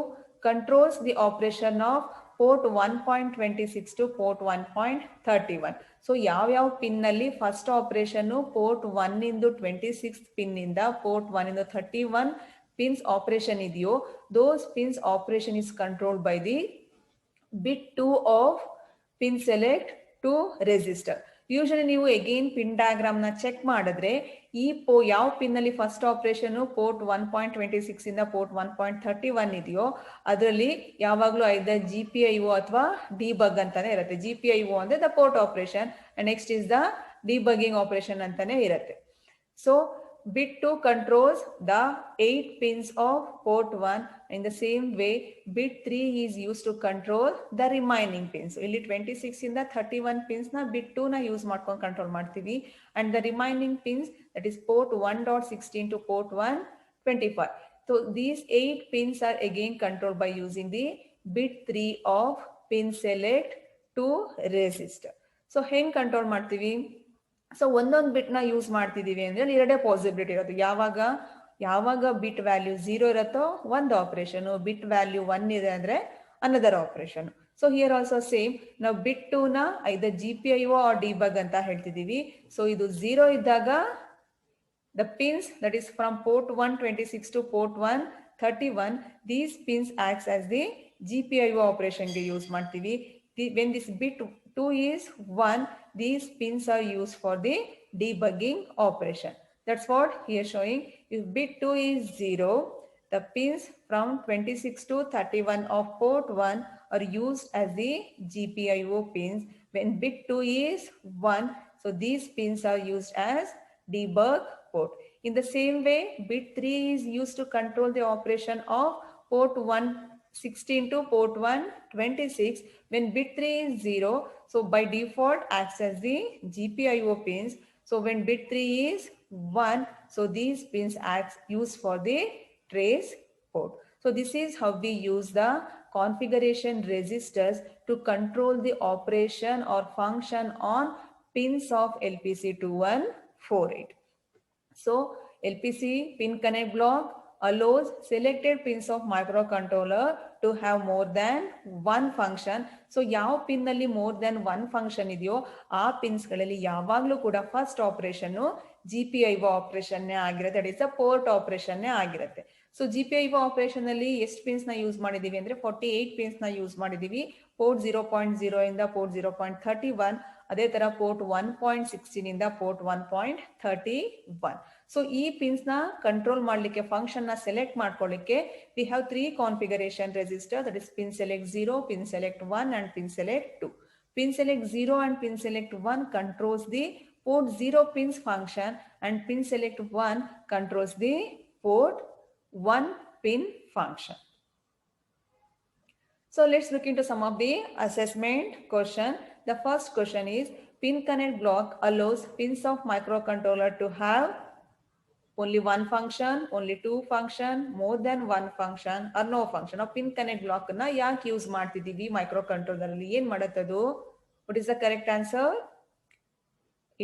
controls the operation of port 1.26 to port 1.31. So ಯಾವ pin ನಲ್ಲಿ first operation port 1 ಇಂದು 26th pin ಇಂದ port 1 ಇಂದು 31 pins operation ಇದೆಯೋ, those pins operation is controlled by the bit 2 of pin select 2 resistor. Usually ನೀವು again pin diagram ನ check ಮಾಡಿದ್ರೆ ಈ ಯಾವ pin ಅಲ್ಲಿ ಫಸ್ಟ್ ಆಪರೇಷನ್ ಪೋರ್ಟ್ 1.26 ಇಂದ ಪೋರ್ಟ್ 1.31 ಇದೆಯೋ ಅದರಲ್ಲಿ ಯಾವಾಗಲೂ ಐದರ್ GPIO ಅಥವಾ ಡಿಬಗ್ ಅಂತಾನೆ ಇರುತ್ತೆ. GPIO ಅಂದ್ರೆ the port operation and next is the debugging operation ಅಂತಾನೆ ಇರುತ್ತೆ. So bit 2 controls the 8 pins of port 1. In the same way, bit 3 is used to control the remaining pins. So, ಇಲ್ಲಿ 26 ಇಂದ 31 pins na bit 2 na use ಮಾಡ್ಕೊಂಡು control ಮಾಡ್ತೀವಿ. And the remaining pins, that is port 1.16 to port 1.25. So, these 8 pins are again controlled by using the bit 3 of pin select 2 resistor. So, ಹೆಂಗ್ control ಮಾಡ್ತೀವಿ? So ಒಂದೊಂದು ಬಿಟ್ ನ use ಮಾಡ್ತಿದೀವಿ ಅಂದ್ರೆ ಎರಡೇ possibility ಇರೋದು. ಯಾವಾಗ ಬಿಟ್ ವ್ಯಾಲ್ಯೂ 0 ಇರುತ್ತೋ ಒಂದು ಆಪರೇಷನ್, ಬಿಟ್ ವ್ಯಾಲ್ಯೂ 1 ಇದೆ ಅಂದ್ರೆ another operation. So here also same, ನಾವು ಬಿಟ್ 2 ನ ಐದರ್ GPIO ಆರ್ ಡಿಬಗ್ ಅಂತ ಹೇಳ್ತಿದೀವಿ. ಸೊ ಇದು 0 ಇದ್ದಾಗ the pins, that is from port 126 to port 131, these pins acts as the GPIO operation ಗೆ ಯೂಸ್ ಮಾಡ್ತೀವಿ. When this bit 2 is 1, these pins are used for the debugging operation. That's what here showing. If bit 2 is 0, the pins from 26 to 31 of port 1 are used as the GPIO pins. When bit 2 is 1, so these pins are used as debug port. In the same way, bit 3 is used to control the operation of port 116 to port 126. When bit 3 is 0, so by default acts as the GPIO pins. So when bit 3 is 1, so these pins acts used for the trace port. So this is how we use the configuration resistors to control the operation or function on pins of LPC2148. So LPC pin connect block allows selected pins of microcontroller to have more than one function. So ಯಾವ pin ನಲ್ಲಿ more than one function ಇದೆಯೋ ಆ pins ಗಳಲ್ಲಿ ಯಾವಾಗಲೂ ಕೂಡ first operation GPIO operation ಆಗಿರುತ್ತೆ, that is the port operation ಆಗಿರುತ್ತೆ. So GPIO operation ಅಲ್ಲಿ ಎಷ್ಟು ಪಿನ್ಸ್ ನ ಯೂಸ್ ಮಾಡಿದೀವಿ ಅಂದ್ರೆ 48 ಪಿನ್ಸ್ ನ ಯೂಸ್ ಮಾಡಿದೀವಿ. ಪೋರ್ಟ್ 0.0 ಇಂದ ಪೋರ್ಟ್ 0.31, ಅದೇ ತರ ಪೋರ್ಟ್ 1.16 ಇಂದ ಪೋರ್ಟ್ 1.31. ಸೊ ಈ ಪಿನ್ಸ್ ನ ಕಂಟ್ರೋಲ್ ಮಾಡ್ಲಿಕ್ಕೆ, ಫಂಕ್ಷನ್ ನ ಸೆಲೆಕ್ಟ್ ಮಾಡ್ಕೊಳ್ಳಿಕ್ಕೆ we have 3 configuration resistor, that is pin select 0, pin select 1 and pin select 2. Pin select 0 and pin select 1 controls the port 0 pins function, and pin select 1 controls the port 1 pin function. So let's look into some of the assessment question. The first question is, pin connect block allows pins of microcontroller to have only one function, only two function, more than one function or no function. Now pin connect block na yak use ಮಾಡ್ತಿದೀವಿ microcontroller ಅಲ್ಲಿ? ಏನ್ ಮಾಡುತ್ತದು? What is the correct answer?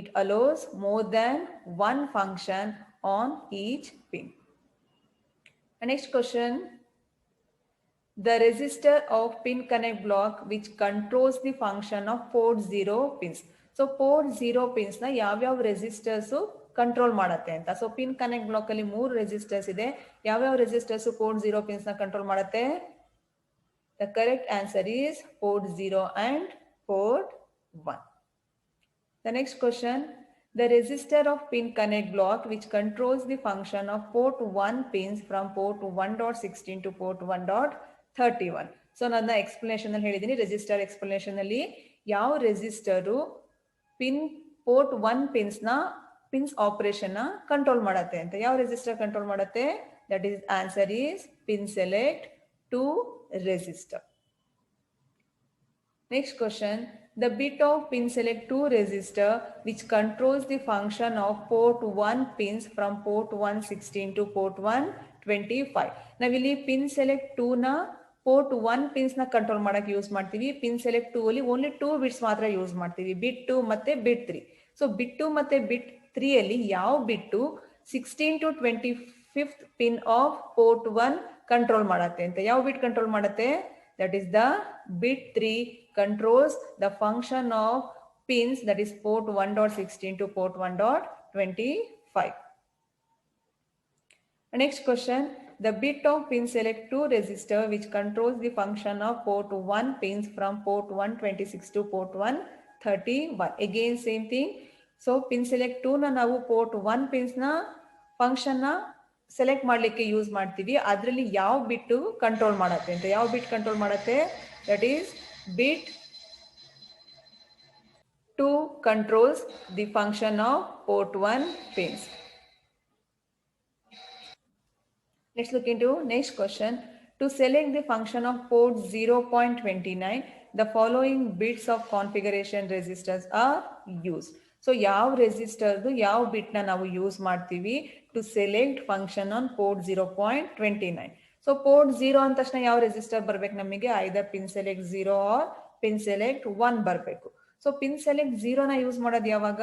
It allows more than one function on each pin. The next question, the resistor of pin connect block which controls the function of port 0 pins. So port 0 pins na ಯಾವ್ಯಾವ resistors control ಮಾಡುತ್ತೆ ಅಂತ. So pin connect block ಅಲ್ಲಿ 3 resistors ಇದೆ. ಯಾವ್ಯಾವ resistors port 0 pins ನ control ಮಾಡುತ್ತೆ? The correct answer is port 0 and port 1. The next question, the resistor of pin connect block which controls the function of port 1 pins from port 1.16 to port 1.31. So ನನ್ನ explanation ಅಲ್ಲಿ ಹೇಳಿದ್ದೀನಿ, resistor explanation ಅಲ್ಲಿ ಯಾವ resistor pin port 1 pins operation control ಮಾಡುತ್ತೆ ಅಂತ. ಯಾವ resistor control ಮಾಡುತ್ತೆ? That is answer is pin select 2 resistor. Next question, the bit of pin select 2 resistor which controls the function of port 1 pins from port 116 to port 125. ನಾವಿಲ್ಲಿ pin select 2 ನ port 1 pins ನ control ಮಾಡಕ್ಕೆ use ಮಾಡ್ತೀವಿ. pin select 2 ಅಲ್ಲಿ only 2 bits ಮಾತ್ರ use ಮಾಡ್ತೀವಿ, bit 2 ಮತ್ತೆ bit 3. So bit 2 ಮತ್ತೆ bit 3 ಅಲ್ಲಿ ಯಾವ ಬಿಟ್ಟು 16 to 25th pin of port 1 control ಮಾಡತ್ತೆ ಅಂತ. ಯಾವ ಬಿಟ್ ಕಂಟ್ರೋಲ್ ಮಾಡತ್ತೆ? That is the bit 3 controls the function of pins, that is port 1.16 to port 1.25. Next question, the bit of pin select 2 resistor which controls the function of port 1 pins from port 126 to port 131. Again same thing. So pin select 2 na ನಾವು port 1 pins na function na select ಮಾಡಲಿಕ್ಕೆ use ಮಾಡ್ತೀವಿ. ಅದರಲ್ಲಿ ಯಾವ ಬಿಟ್ಟು control ಮಾಡತ್ತೆ ಅಂತ. ಯಾವ ಬಿಟ್ control ಮಾಡತ್ತೆ? That is bit 2 controls the function of port 1 pins. Let's look into next question. To select the function of port 0.29, the following bits of configuration resistors are used. So ಯಾವ ರೆಸಿಸ್ಟರ್ದು ಯಾವ ಬಿಟ್ನ ನಾವು use ಮಾಡ್ತೀವಿ to select function on port 0.29. So port 0 ಅಂದ ತಕ್ಷಣ ಯಾವ resistor ಬರ್ಬೇಕು ನಮಗೆ? Either pin select 0 or pin select 1 ಬರಬೇಕು. ಸೊ ಪಿನ್ ಸೆಲೆಕ್ಟ್ 0 ನ ಯೂಸ್ ಮಾಡೋದು ಯಾವಾಗ?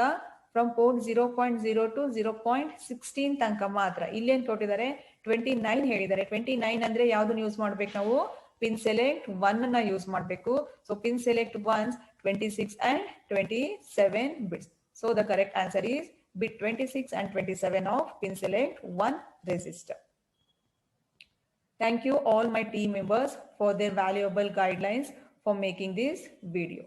ಫ್ರಮ್ ಪೋರ್ಟ್ 0.0 ಟು 0.16 ತನಕ ಮಾತ್ರ. ಇಲ್ಲೇನು ಕೊಟ್ಟಿದ್ದಾರೆ? 29 ಹೇಳಿದ್ದಾರೆ. 29 ಅಂದ್ರೆ ಯಾವ್ದನ್ನ ಯೂಸ್ ಮಾಡ್ಬೇಕು ನಾವು? ಪಿನ್ ಸೆಲೆಕ್ಟ್ 1 ನ ಯೂಸ್ ಮಾಡಬೇಕು. So pin select 1 26 and 27 bits. So the correct answer is bit 26 and 27 of pin select 1 resistor. Thank you all my team members for their valuable guidelines for making this video.